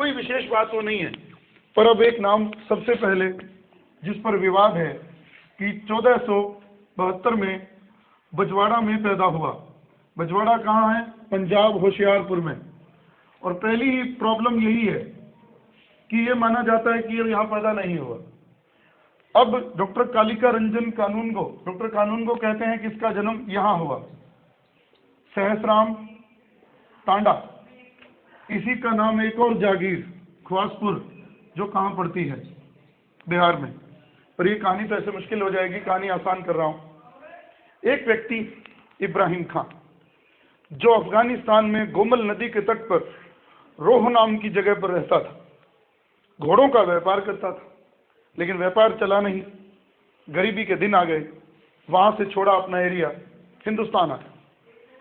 कोई विशेष बात वो नहीं है। पर अब एक नाम सबसे पहले जिस पर विवाद है कि 1472 में बजवाड़ा में पैदा हुआ। बजवाड़ा कहाँ है? पंजाब, होशियारपुर में। और पहली ही प्रॉब्लम यही है कि ये माना जाता है कि ये यहाँ पैदा नहीं हुआ। अब डॉक्टर कालिका रंजन कानूनगो, डॉक्टर कानूनगो कहते हैं कि इसका जन्म यहाँ हुआ, सहसराम टांडा। इसी का नाम एक और जागीर ख्वासपुर, जो कहाँ पड़ती है? बिहार में। पर ये कहानी तो ऐसे मुश्किल हो जाएगी, कहानी आसान कर रहा हूँ। एक व्यक्ति इब्राहिम खां, जो अफगानिस्तान में गोमल नदी के तट पर रोह नाम की जगह पर रहता था, घोड़ों का व्यापार करता था, लेकिन व्यापार चला नहीं, गरीबी के दिन आ गए। वहां से छोड़ा अपना एरिया, हिंदुस्तान आया।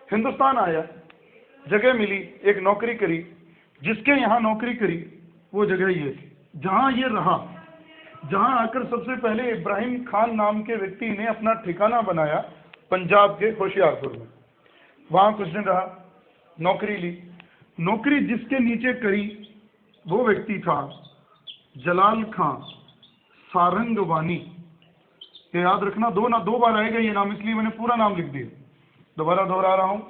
हिंदुस्तान आया, जगह मिली, एक नौकरी करी। जिसके यहाँ नौकरी करी वो जगह ये थी जहाँ ये रहा, जहाँ आकर सबसे पहले इब्राहिम खान नाम के व्यक्ति ने अपना ठिकाना बनाया, पंजाब के होशियारपुर में। वहाँ कुछ दिन रहा, नौकरी ली। नौकरी जिसके नीचे करी वो व्यक्ति था जलाल खां सारंगवानी। ये याद रखना, दो बार आएगा ये नाम, इसलिए मैंने पूरा नाम लिख दिया। दोबारा दोहरा रहा हूँ।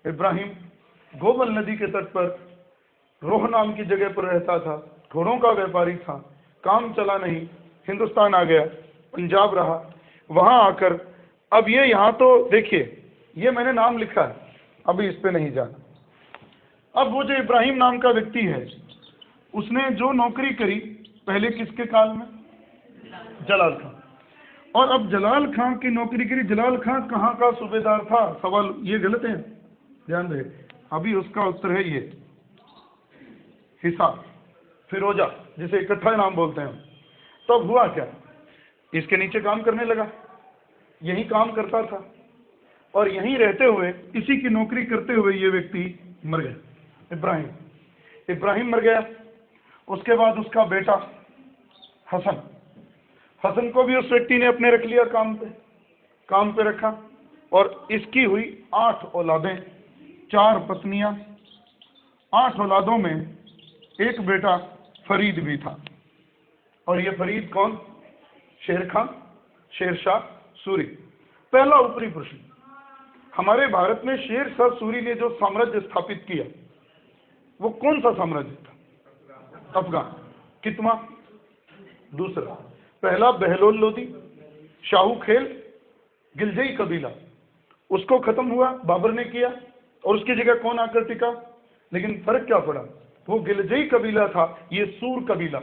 इब्राहिम गोमल नदी के तट पर रोह नाम की जगह पर रहता था, घोड़ों का व्यापारी था, काम चला नहीं, हिंदुस्तान आ गया, पंजाब रहा। वहां आकर अब ये यहाँ तो देखिए, ये मैंने नाम लिखा है, अभी इस पे नहीं जाना। अब वो जो इब्राहिम नाम का व्यक्ति है, उसने जो नौकरी करी पहले किसके काल में? जलाल खां। और अब जलाल खां की नौकरी करी। जलाल खां कहाँ का सूबेदार था? सवाल ये गलत है, ध्यान रहे। अभी उसका उत्तर है ये हिसार, फिरोजा, जिसे इकट्ठा नाम बोलते हैं। तब हुआ क्या? इसके नीचे काम करने लगा, यही काम करता था, और यहीं रहते हुए, इसी की नौकरी करते हुए ये व्यक्ति मर गया। इब्राहिम मर गया। उसके बाद उसका बेटा हसन को भी उस व्यक्ति ने अपने रख लिया, काम पे रखा। और इसकी हुई 8 औलादें, 4 पत्नियां। 8 औलादों में एक बेटा फरीद भी था। और ये फरीद कौन? शेरशाह सूरी, पहला ऊपरी पुरुष। हमारे भारत में शेरशाह सूरी ने जो साम्राज्य स्थापित किया, वो कौन सा साम्राज्य था? अफगान। कितना? दूसरा। पहला बहलोल लोदी, शाहू खेल, गिलजई कबीला, उसको खत्म हुआ, बाबर ने किया, और उसकी जगह कौन आकर टिका? लेकिन फर्क क्या पड़ा? वो गिलजई कबीला था, ये सूर कबीला।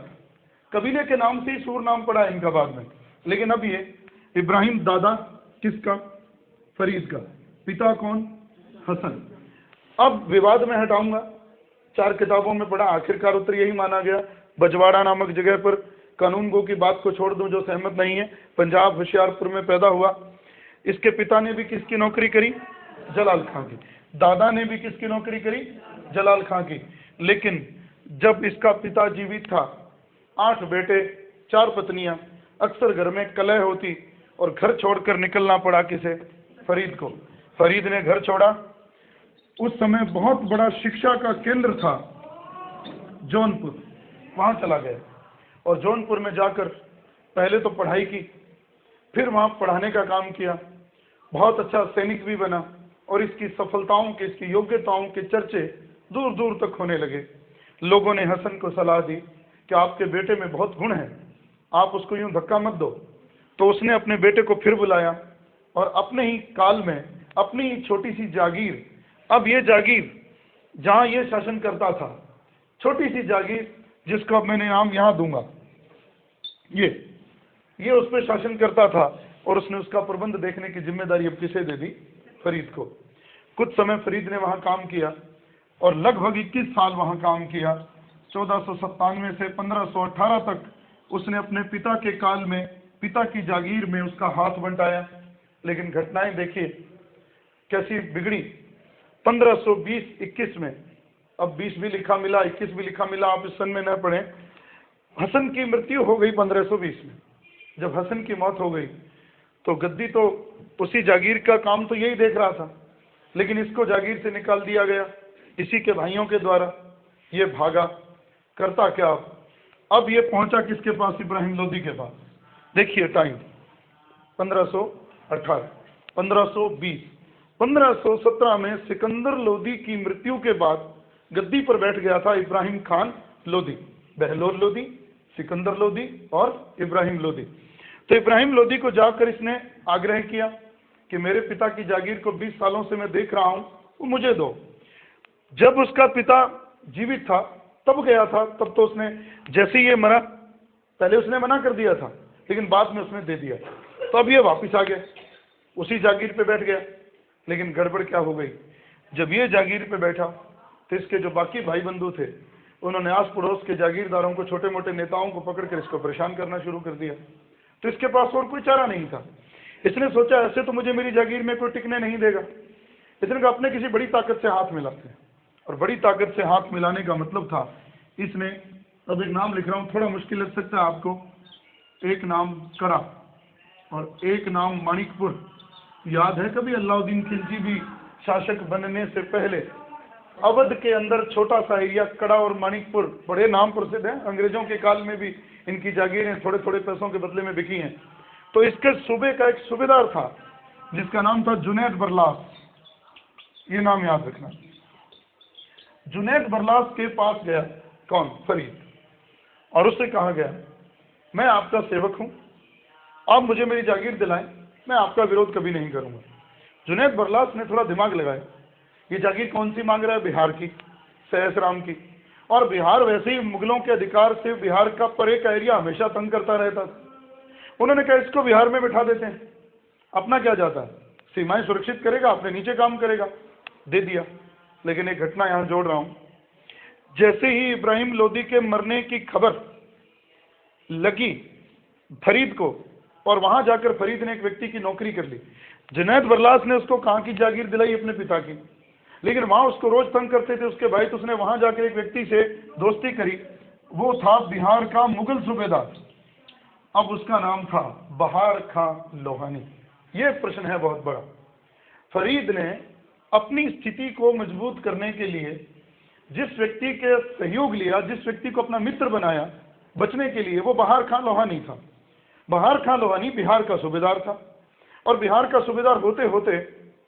कबीले के नाम से ही सूर नाम पड़ा इनका बाद में। लेकिन अब ये इब्राहिम दादा किसका? फरीद का। पिता कौन? हसन। अब विवाद में हटाऊंगा, 4 किताबों में पढ़ा, आखिरकार उत्तर यही माना गया। बजवाड़ा नामक जगह पर कानूनगो की बात को छोड़ दूं, जो सहमत नहीं है, पंजाब होशियारपुर में पैदा हुआ। इसके पिता ने भी किसकी नौकरी करी? जलाल खां की। दादा ने भी किसकी नौकरी करी? जलाल खां की। लेकिन जब इसका पिता जीवित था, 8 बेटे, 4 पत्नियां, अक्सर घर में कलह होती और घर छोड़कर निकलना पड़ा किसे? फरीद को। फरीद ने घर छोड़ा। उस समय बहुत बड़ा शिक्षा का केंद्र था जौनपुर, वहां चला गया। और जौनपुर में जाकर पहले तो पढ़ाई की, फिर वहां पढ़ाने का काम किया। बहुत अच्छा सैनिक भी बना, और इसकी सफलताओं के, इसकी योग्यताओं के चर्चे दूर दूर तक होने लगे। लोगों ने हसन को सलाह दी कि आपके बेटे में बहुत गुण है, आप उसको यूं धक्का मत दो। तो उसने अपने बेटे को फिर बुलाया, और अपने ही काल में अपनी ही छोटी सी जागीर, अब ये जागीर जहां ये शासन करता था, छोटी सी जागीर जिसको अब मैंने नाम यहां दूंगा, ये उस पर शासन करता था। और उसने उसका प्रबंध देखने की जिम्मेदारी अब किसे दे दी? फरीद को। कुछ समय फरीद ने वहां काम किया, और लगभग 21 साल वहां काम किया। 1497 से 1518 तक उसने अपने पिता के काल में, पिता की जागीर में उसका हाथ बंटाया। लेकिन घटनाएं देखिए कैसी बिगड़ी। 1520-21 में, अब 20 भी लिखा मिला, 21 भी लिखा मिला, आप इस सन में न पढ़ें। हसन की मृत्यु हो गई 1520 में। जब हसन की मौत हो गई तो गद्दी तो उसी जागीर का काम तो यही देख रहा था, लेकिन इसको जागीर से निकाल दिया गया इसी के भाइयों के द्वारा। ये भागा, करता क्या अब ये पहुंचा किसके पास? इब्राहिम लोदी के पास। देखिए टाइम 1518, 1520, 1517 में सिकंदर लोदी की मृत्यु के बाद गद्दी पर बैठ गया था इब्राहिम खान लोदी। बहलोल लोदी, सिकंदर लोदी और इब्राहिम लोदी। तो इब्राहिम लोदी को जाकर इसने आग्रह किया कि मेरे पिता की जागीर को 20 सालों से मैं देख रहा हूं, वो मुझे दो। जब उसका पिता जीवित था तब गया था, तब तो उसने जैसे ही ये मरा, पहले उसने मना कर दिया था लेकिन बाद में उसने दे दिया। तो अब ये वापस आ गया, उसी जागीर पे बैठ गया। लेकिन गड़बड़ क्या हो गई, जब ये जागीर पे बैठा तो इसके जो बाकी भाई बंधु थे उन्होंने आस पड़ोस के जागीरदारों को, छोटे मोटे नेताओं को पकड़कर इसको परेशान करना शुरू कर दिया। तो इसके पास और कोई चारा नहीं था। इसने सोचा ऐसे तो मुझे मेरी जागीर में कोई टिकने नहीं देगा। इसने कहा अपने किसी बड़ी ताकत से हाथ मिलाते हैं। और बड़ी ताकत से हाथ मिलाने का मतलब था, इसने, अब एक नाम लिख रहा हूं, थोड़ा मुश्किल लग सकता है आपको, एक नाम करा और एक नाम माणिकपुर। याद है कभी अलाउद्दीन खिलजी भी शासक बनने से पहले अवध के अंदर छोटा सा एरिया कड़ा और माणिकपुर बड़े नाम प्रसिद्ध हैं, अंग्रेजों के काल में भी इनकी जागीरें थोड़े थोड़े पैसों के बदले में बिकी हैं। तो इसके सूबे का एक सूबेदार था जिसका नाम था जुनैद बरलास, ये नाम याद रखना। जुनैद बरलास के पास गया कौन? फरीद, और उससे कहा गया मैं आपका सेवक हूं, आप मुझे मेरी जागीर दिलाएं, मैं आपका विरोध कभी नहीं करूंगा। जुनैद बरलास ने थोड़ा दिमाग लगाया, ये जागीर कौन सी मांग रहा है? बिहार की, सहसराम की। और बिहार वैसे ही मुगलों के अधिकार से बिहार का परे का एरिया हमेशा तंग करता रहता था। उन्होंने कहा इसको बिहार में बिठा देते हैं, अपना क्या जाता है, सीमाएं सुरक्षित करेगा, अपने नीचे काम करेगा। दे दिया। लेकिन एक घटना यहां जोड़ रहा हूं, जैसे ही इब्राहिम लोदी के मरने की खबर लगी फरीद को, और वहां जाकर फरीद ने एक व्यक्ति की नौकरी कर ली। जुनैद बरलास ने उसको कहा कि जागीर दिलाई अपने पिता की, लेकिन वहां उसको रोज तंग करते थे उसके भाई, तो उसने वहां जाकर एक व्यक्ति से दोस्ती करी, वो था बिहार का मुगल सूबेदार। अब उसका नाम था बहार खां लोहानी। ये प्रश्न है बहुत बड़ा। फरीद ने अपनी स्थिति को मजबूत करने के लिए जिस व्यक्ति के सहयोग लिया, जिस व्यक्ति को अपना मित्र बनाया बचने के लिए, वो बहार खां लोहानी था। बहार खां लोहानी बिहार का सूबेदार था, और बिहार का सूबेदार होते होते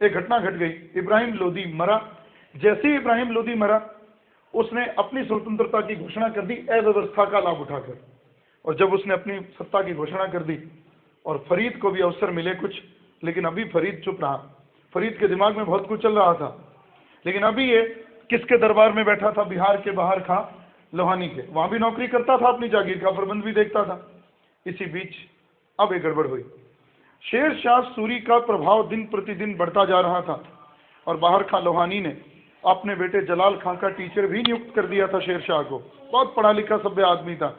एक घटना घट गई, इब्राहिम लोदी मरा। जैसे ही इब्राहिम लोदी मरा, उसने अपनी स्वतंत्रता की घोषणा कर दी अव्यवस्था का लाभ उठाकर। और जब उसने अपनी सत्ता की घोषणा कर दी और फरीद को भी अवसर मिले कुछ, लेकिन अभी फरीद चुप रहा। फरीद के दिमाग में बहुत कुछ चल रहा था, लेकिन अभी ये किसके दरबार में बैठा था? बिहार के बहार खां लोहानी के। वहां भी नौकरी करता था, अपनी जागीर का प्रबंध भी देखता था। इसी बीच अब एक गड़बड़ हुई। शेर शाह सूरी का प्रभाव दिन प्रतिदिन बढ़ता जा रहा था, और बहार खां लोहानी ने अपने बेटे जलाल खां का टीचर भी नियुक्त कर दिया था शेर शाह को। बहुत पढ़ा लिखा सभ्य आदमी था।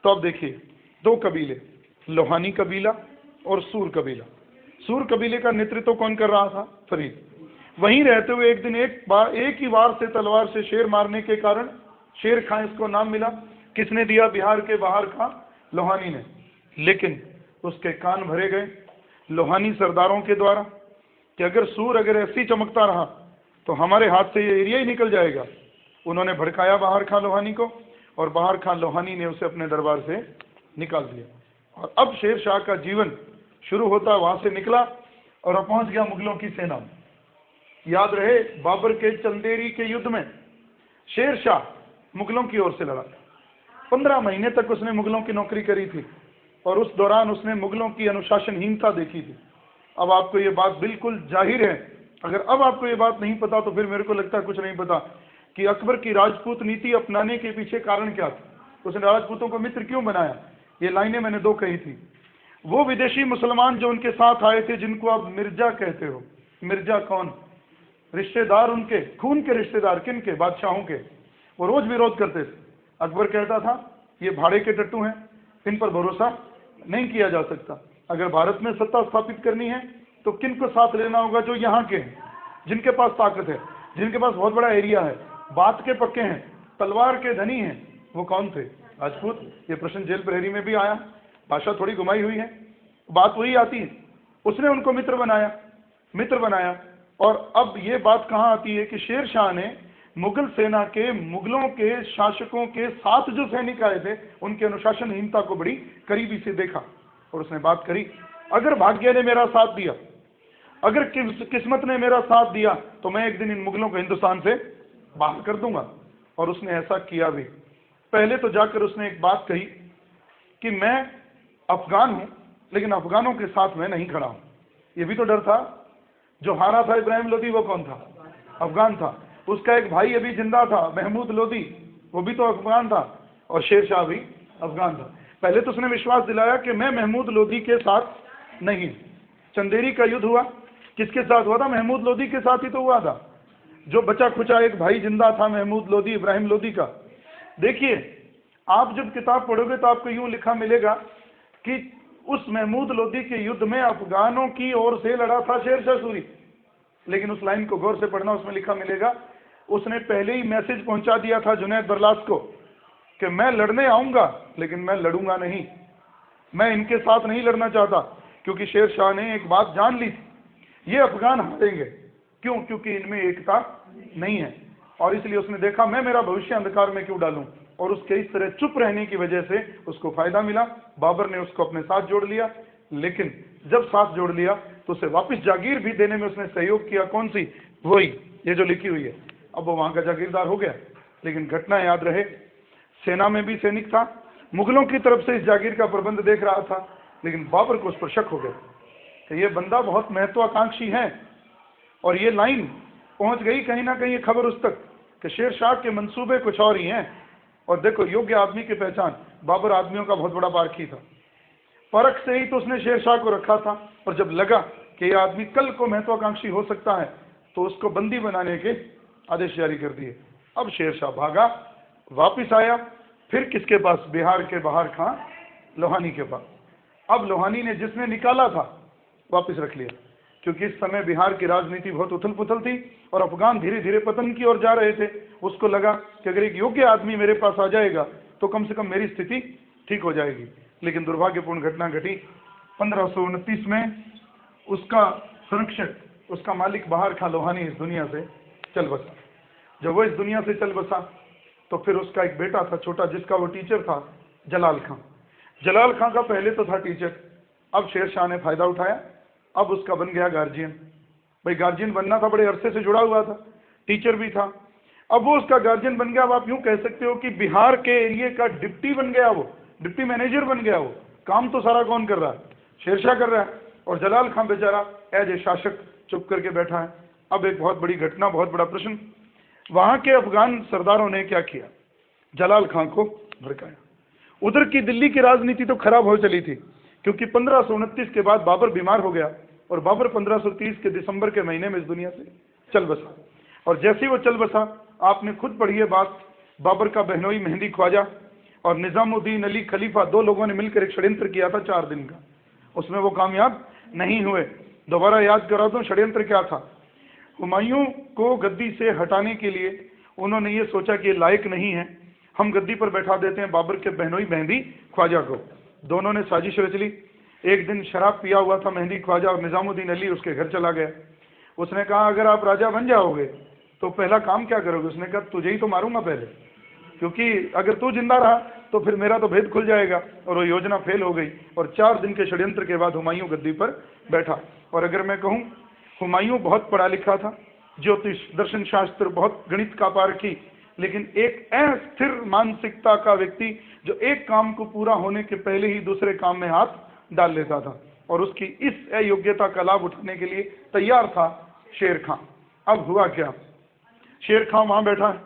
तो अब देखिए, दो कबीले, लोहानी कबीला और सूर कबीला। सूर कबीले का नेतृत्व कौन कर रहा था? फरीद। वहीं रहते हुए एक दिन एक ही वार से तलवार से शेर मारने के कारण शेर खां इसको नाम मिला। किसने दिया? बिहार के बहार खां लोहानी ने। लेकिन उसके कान भरे गए लोहानी सरदारों के द्वारा कि अगर सूर अगर ऐसी चमकता रहा तो हमारे हाथ से ये एरिया ही निकल जाएगा। उन्होंने भड़काया बहार खां लोहानी को, और बहार खां लोहानी ने उसे अपने दरबार से निकाल दिया। और अब शेर शाह का जीवन शुरू होता, वहां से निकला और अब पहुंच गया मुगलों की सेना में। याद रहे, बाबर के चंदेरी के युद्ध में शेर शाह मुगलों की ओर से लड़ा। 15 महीने तक उसने मुगलों की नौकरी करी थी, और उस दौरान उसने मुगलों की अनुशासनहीनता देखी थी। अब आपको ये बात बिल्कुल जाहिर है, अगर अब आपको ये बात नहीं पता तो फिर मेरे को लगता है कुछ नहीं पता कि अकबर की राजपूत नीति अपनाने के पीछे कारण क्या था। उसने राजपूतों को मित्र क्यों बनाया? ये लाइनें मैंने दो कही थी। वो विदेशी मुसलमान जो उनके साथ आए थे, जिनको आप मिर्जा कहते हो। मिर्जा कौन? रिश्तेदार उनके, खून के रिश्तेदार। किन के? बादशाहों के। वो रोज विरोध करते थे। अकबर कहता था ये भाड़े के टट्टू हैं, इन पर भरोसा नहीं किया जा सकता। अगर भारत में सत्ता स्थापित करनी है तो किन को साथ लेना होगा? जो यहाँ के हैं, जिनके पास ताकत है, जिनके पास बहुत बड़ा एरिया है, बात के पक्के हैं, तलवार के धनी हैं। वो कौन थे? राजपूत। ये प्रश्न जेल प्रहरी में भी आया, भाषा थोड़ी घुमाई हुई है, बात वही आती है। उसने उनको मित्र बनाया। और अब ये बात कहाँ आती है कि शेर शाह ने मुगल सेना के, मुगलों के शासकों के साथ जो सैनिक आए थे, उनके अनुशासनहीनता को बड़ी करीबी से देखा और उसने बात करी, अगर भाग्य ने मेरा साथ दिया, अगर किस्मत ने मेरा साथ दिया, तो मैं एक दिन इन मुगलों को हिंदुस्तान से बाहर कर दूंगा। और उसने ऐसा किया भी। पहले तो जाकर उसने एक बात कही कि मैं अफगान हूं, लेकिन अफगानों के साथ मैं नहीं खड़ा हूं। ये भी तो डर था। जो हारा था इब्राहिम लोदी, वो कौन था? अफगान था। उसका एक भाई अभी जिंदा था, महमूद लोदी, वो भी तो अफगान था, और शेर शाह भी अफगान था। पहले तो उसने विश्वास दिलाया कि मैं महमूद लोदी के साथ नहीं। चंदेरी का युद्ध हुआ, किसके साथ हुआ था? महमूद लोदी के साथ ही तो हुआ था। जो बचा खुचा एक भाई जिंदा था महमूद लोदी, इब्राहिम लोदी का। देखिए, आप जब किताब पढ़ोगे तो आपको यूं लिखा मिलेगा कि उस महमूद लोदी के युद्ध में अफगानों की ओर से लड़ा था शेर शाह सूरी। लेकिन उस लाइन को गौर से पढ़ना, उसमें लिखा मिलेगा उसने पहले ही मैसेज पहुंचा दिया था जुनैद बरलास को कि मैं लड़ने आऊंगा, लेकिन मैं लड़ूंगा नहीं, मैं इनके साथ नहीं लड़ना चाहता। क्योंकि शेर शाह ने एक बात जान ली, ये अफगान हारेंगे। क्यों? क्योंकि इनमें एकता नहीं है। और इसलिए उसने देखा मैं मेरा भविष्य अंधकार में क्यों डालूं, और उसके इस तरह चुप रहने की वजह से उसको फायदा मिला। बाबर ने उसको अपने साथ जोड़ लिया, लेकिन जब साथ जोड़ लिया तो उसे वापस जागीर भी देने में उसने सहयोग किया। कौन सी? वही, ये जो लिखी हुई है। अब वो वहां का जागीरदार हो गया। लेकिन घटना याद रहे, सेना में भी सैनिक था, मुगलों की तरफ से इस जागीर का प्रबंध देख रहा था, लेकिन बाबर को उस पर शक हो गया कि ये बंदा बहुत महत्वाकांक्षी है। और ये लाइन पहुंच गई कहीं ना कहीं, खबर उस तक कि शेर शाह के मंसूबे कुछ और ही हैं। और देखो, योग्य आदमी की पहचान, बाबर आदमियों का बहुत बड़ा पारखी था। परख से ही तो उसने शेर शाह को रखा था। और जब लगा कि यह आदमी कल को महत्वाकांक्षी हो सकता है, तो उसको बंदी बनाने के आदेश जारी कर दिए। अब शेर शाह भागा, वापिस आया, फिर किसके पास? बिहार के बहार खां लोहानी के पास। अब लोहानी ने जिसने निकाला था वापिस रख लिया, क्योंकि इस समय बिहार की राजनीति बहुत उथल पुथल थी और अफगान धीरे धीरे पतन की ओर जा रहे थे। उसको लगा कि अगर एक योग्य आदमी मेरे पास आ जाएगा तो कम से कम मेरी स्थिति ठीक हो जाएगी। लेकिन दुर्भाग्यपूर्ण घटना घटी। 1529 में उसका संरक्षक, उसका मालिक बहार खां लोहानी इस दुनिया से चल बसा। जब वो इस दुनिया से चल बसा तो फिर उसका एक बेटा था छोटा, जिसका वो टीचर था, जलाल खां। जलाल खां का पहले तो था टीचर, अब शेर शाह ने फायदा उठाया, अब उसका बन गया गार्जियन। भाई गार्जियन बनना था, बड़े अरसे से जुड़ा हुआ था, टीचर भी था, अब वो उसका गार्जियन बन गया। अब आप यूं कह सकते हो कि बिहार के एरिया का डिप्टी बन गया, वो डिप्टी मैनेजर बन गया। वो काम तो सारा कौन कर रहा है? शेर शाह कर रहा है। और जलाल खां बेचारा एज ए शासक चुप करके बैठा है। अब एक बहुत बड़ी घटना, बहुत बड़ा प्रश्न, वहां के अफगान सरदारों ने क्या किया? जलाल खां को भड़काया। उधर की दिल्ली की राजनीति तो खराब हो चली थी, क्योंकि 1529 के बाद बाबर बीमार हो गया और बाबर 1530 के दिसंबर के महीने में इस दुनिया से चल बसा। और जैसे ही वो चल बसा, आपने खुद पढ़ी है बात, बाबर का बहनोई मेहंदी ख्वाजा और निजामुद्दीन अली खलीफा, दो लोगों ने मिलकर एक षड्यंत्र किया था 4 दिन का। उसमें वो कामयाब नहीं हुए। दोबारा याद करा दूं षड्यंत्र क्या था। हुमायूं को गद्दी से हटाने के लिए उन्होंने ये सोचा कि ये लायक नहीं है, हम गद्दी पर बैठा देते हैं बाबर के बहनोई मेहंदी ख्वाजा को। दोनों ने साजिश रच ली। एक दिन शराब पिया हुआ था मेहंदी ख्वाजा और निजामुद्दीन अली उसके घर चला गया। उसने कहा अगर आप राजा बन जाओगे तो पहला काम क्या करोगे? उसने कहा तुझे ही तो मारूंगा पहले, क्योंकि अगर तू जिंदा रहा तो फिर मेरा तो भेद खुल जाएगा। और वो योजना फेल हो गई और 4 दिन के षड्यंत्र के बाद हुमायूं गद्दी पर बैठा। और अगर मैं कहूं, हुमायूं बहुत पढ़ा लिखा था, ज्योतिष, दर्शन शास्त्र, बहुत गणित का पारखी, लेकिन एक अस्थिर मानसिकता का व्यक्ति जो एक काम को पूरा होने के पहले ही दूसरे काम में हाथ डाल लेता था, और उसकी इस अयोग्यता का लाभ उठाने के लिए तैयार था शेर खां। अब हुआ क्या? शेर खां वहां बैठा है,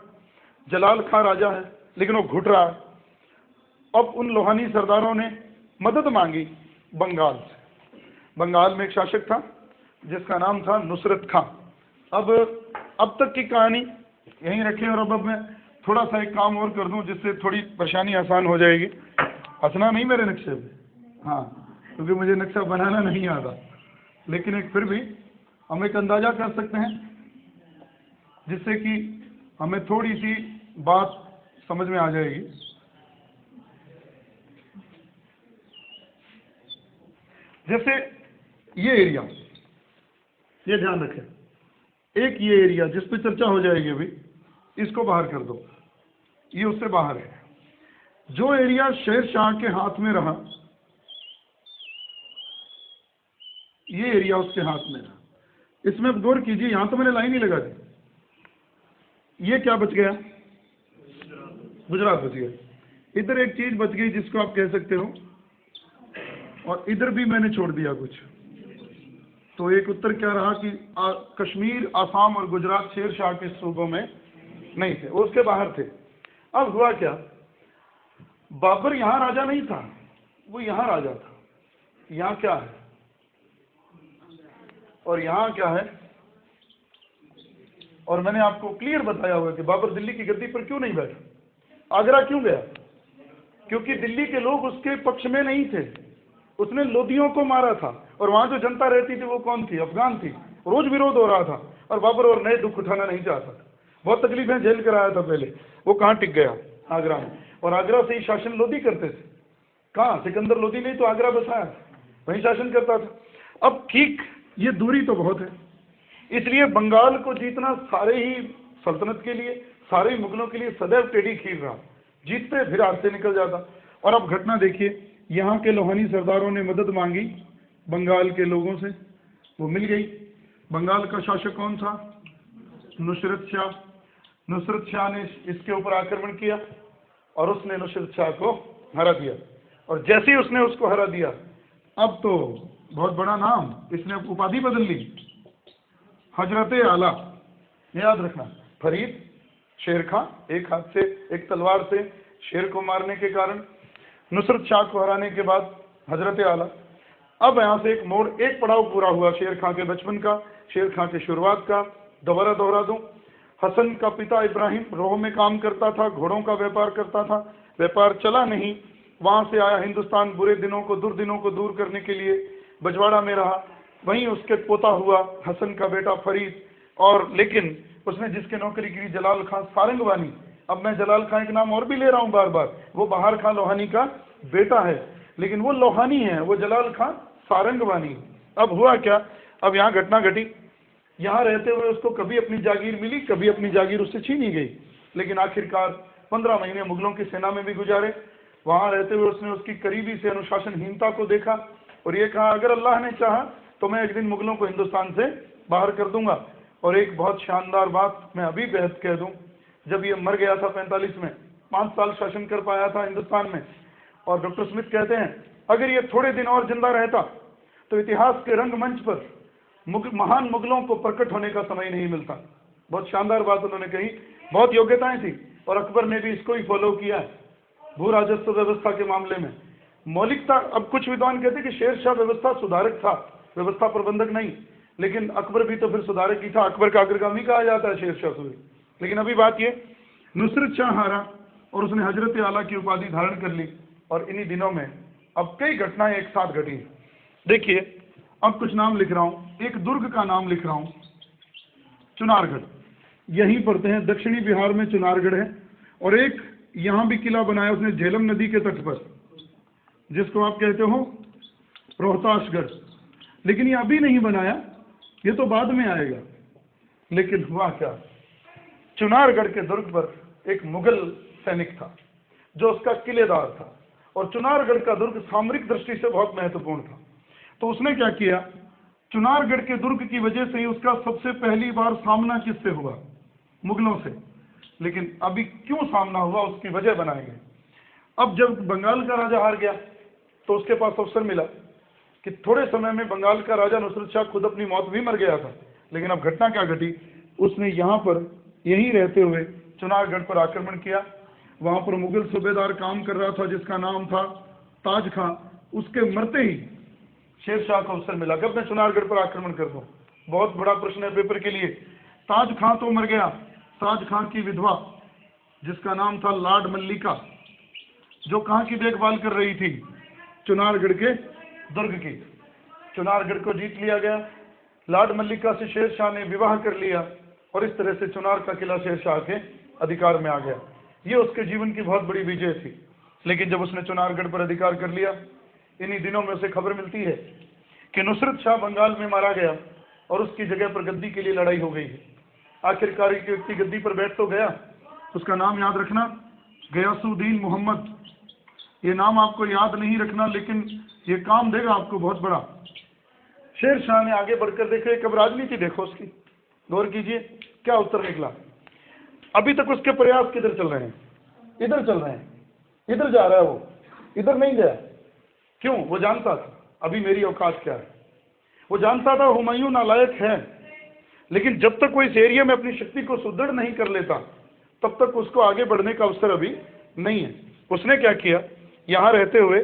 जलाल खां राजा है, लेकिन वो घुट रहा है। अब उन लोहानी सरदारों ने मदद मांगी बंगाल से। बंगाल में एक शासक था जिसका नाम था नुसरत खां। अब तक की कहानी यहीं रखें, और अब मैं थोड़ा सा एक काम और कर दूं जिससे थोड़ी परेशानी आसान हो जाएगी। हंसना नहीं मेरे नक्शे पे, हाँ, क्योंकि मुझे नक्शा बनाना नहीं आता, लेकिन एक फिर भी हम एक अंदाजा कर सकते हैं जिससे कि हमें थोड़ी सी बात समझ में आ जाएगी। जैसे ये एरिया, ये ध्यान रखें, एक ये एरिया जिस पे चर्चा हो जाएगी अभी, इसको बाहर कर दो, ये उससे बाहर है। जो एरिया शेर शाह के हाथ में रहा, ये एरिया उसके हाथ में रहा। इसमें गौर कीजिए, यहां तो मैंने लाइन ही लगा दी, ये क्या बच गया? गुजरात बच गया। इधर एक चीज बच गई जिसको आप कह सकते हो, और इधर भी मैंने छोड़ दिया कुछ। तो एक उत्तर क्या रहा कि कश्मीर, आसाम और गुजरात शेर शाह के सूबों में नहीं थे, वो उसके बाहर थे। अब हुआ क्या, बाबर यहां राजा नहीं था, वो यहां राजा था। यहां क्या है और यहां क्या है? और मैंने आपको क्लियर बताया हुआ कि बाबर दिल्ली की गद्दी पर क्यों नहीं बैठा, आगरा क्यों गया? क्योंकि दिल्ली के लोग उसके पक्ष में नहीं थे। उसने लोधियों को मारा था, और वहां जो जनता रहती थी वो कौन थी? अफगान थी। रोज विरोध हो रहा था, और बाबर और नए दुख उठाना नहीं चाहता था। बहुत तकलीफें झेल कर आया था पहले। वो कहाँ टिक गया? आगरा में। और आगरा से ही शासन लोधी करते थे। कहाँ? सिकंदर लोधी ने तो आगरा बसाया, वहीं शासन करता था। अब ठीक, ये दूरी तो बहुत है, इसलिए बंगाल को जीतना सारे ही सल्तनत के लिए, सारे ही मुगलों के लिए सदैव टेढ़ी खीर रहा। जीतते फिर हाथ से निकल जाता। और अब घटना देखिए, यहाँ के लोहानी सरदारों ने मदद मांगी बंगाल के लोगों से, वो मिल गई। बंगाल का शासक कौन था? नुसरत शाह। नुसरत शाह ने इसके ऊपर आक्रमण किया, और उसने नुसरत शाह को हरा दिया। और जैसे ही उसने उसको हरा दिया, अब तो बहुत बड़ा नाम, इसने उपाधि बदल ली, हजरत आला। याद रखना, फरीद, शेर खां, एक हाथ से एक तलवार से शेर को मारने के कारण, नुसरत शाह को हराने के बाद हजरत आला। अब यहाँ से एक मोड़, एक पड़ाव पूरा हुआ शेर खां के बचपन का, शेर खां के शुरुआत का। दोबारा दोहरा दूं, हसन का पिता इब्राहिम रोह में काम करता था, घोड़ों का व्यापार करता था, व्यापार चला नहीं, वहां से आया हिंदुस्तान, बुरे दिनों को, दुर्दिनों को दूर करने के लिए बजवाड़ा में रहा। वहीं उसके पोता हुआ हसन का बेटा फरीद, और लेकिन उसने जिसके नौकरी की जलाल खां सारंगवानी। अब मैं जलाल खां एक नाम और भी ले रहा हूं बार बार, वो बहार खां लोहानी का बेटा है, लेकिन वो लोहानी है, वो जलाल खां सारंगवानी। अब हुआ क्या, अब यहाँ घटना घटी। यहाँ रहते हुए उसको कभी अपनी जागीर मिली, कभी अपनी जागीर उससे छीनी गई, लेकिन आखिरकार 15 महीने मुगलों की सेना में भी गुजारे। वहां रहते हुए उसने उसकी करीबी से अनुशासनहीनता को देखा, और ये कहा अगर अल्लाह ने चाहा तो मैं एक दिन मुगलों को हिंदुस्तान से बाहर कर दूंगा। और एक बहुत शानदार बात मैं अभी बेहद कह दूं, जब ये मर गया था 45 में, 5 साल शासन कर पाया था हिंदुस्तान में, और डॉक्टर स्मिथ कहते हैं अगर ये थोड़े दिन और जिंदा रहता तो इतिहास के रंगमंच पर महान मुगलों को प्रकट होने का समय नहीं मिलता। बहुत शानदार बात उन्होंने कही, बहुत योग्यताएं थी, और अकबर ने भी इसको ही फॉलो किया भू राजस्व व्यवस्था के मामले में। मौलिकता, अब कुछ विद्वान कहते कि शेर शाह व्यवस्था सुधारक था, व्यवस्था प्रबंधक नहीं, लेकिन अकबर भी तो फिर सुधारक ही था, अकबर का अग्रगामी कहा जाता है शेर शाह से। लेकिन अभी बात ये, नुसरत शाह हारा और उसने हजरत आला की उपाधि धारण कर ली, और इन्हीं दिनों में अब कई घटनाएं एक साथ घटी। देखिए, अब कुछ नाम लिख रहा हूं, एक दुर्ग का नाम लिख रहा हूं, चुनारगढ़, यहीं पड़ते हैं, दक्षिणी बिहार में चुनारगढ़ है। और एक यहां भी किला बनाया उसने झेलम नदी के तट पर, जिसको आप कहते हो रोहतासगढ़, लेकिन ये अभी नहीं बनाया, ये तो बाद में आएगा। लेकिन हुआ क्या, चुनारगढ़ के दुर्ग पर एक मुगल सैनिक था जो उसका किलेदार था, और चुनारगढ़ का दुर्ग सामरिक दृष्टि से बहुत महत्वपूर्ण था। तो उसने क्या किया, चुनारगढ़ के दुर्ग की वजह से ही उसका सबसे पहली बार सामना किससे हुआ? मुगलों से। लेकिन अभी क्यों सामना हुआ उसकी वजह बनाएंगे। अब जब बंगाल का राजा हार गया तो उसके पास अवसर मिला कि थोड़े समय में बंगाल का राजा नुसरत शाह खुद अपनी मौत भी मर गया था। लेकिन अब घटना क्या घटी, उसने यहाँ पर यहीं रहते हुए चुनारगढ़ पर आक्रमण किया। वहां पर मुगल सूबेदार काम कर रहा था जिसका नाम था ताज खां। उसके मरते ही शेर शाह को अवसर मिला कि अब मैं चुनारगढ़ पर आक्रमण कर दूं। बहुत बड़ा प्रश्न है पेपर के लिए। ताज खां तो मर गया, ताज खां की विधवा जिसका नाम था लाड मल्लिका, जो कहाँ की देखभाल कर रही थी? चुनारगढ़ के दुर्ग की। चुनारगढ़ को जीत लिया गया, लाड मल्लिका से शेर शाह ने विवाह कर लिया, और इस तरह से चुनार का किला शेर शाह के अधिकार में आ गया। ये उसके जीवन की बहुत बड़ी विजय थी। लेकिन जब उसने चुनारगढ़ पर अधिकार कर लिया, इन्हीं दिनों में उसे खबर मिलती है कि नुसरत शाह बंगाल में मारा गया और उसकी जगह पर गद्दी के लिए लड़ाई हो गई है। आखिरकार एक व्यक्ति गद्दी पर बैठ तो गया, उसका नाम याद रखना, गयासुद्दीन मोहम्मद। ये नाम आपको याद नहीं रखना, लेकिन ये काम देगा आपको बहुत बड़ा। शेर शाह ने आगे बढ़कर देखो, एक अब राजनीति देखो उसकी, गौर कीजिए क्या उत्तर निकला। अभी तक उसके प्रयास किधर चल रहे हैं? इधर चल रहे हैं, इधर जा रहा है वो, इधर नहीं गया। क्यों? वो जानता था अभी मेरी औकात क्या है। वो जानता था हुमायूं नालायक है, लेकिन जब तक वो इस एरिया में अपनी शक्ति को सुदृढ़ नहीं कर लेता, तब तक उसको आगे बढ़ने का अवसर अभी नहीं है। उसने क्या किया, यहाँ रहते हुए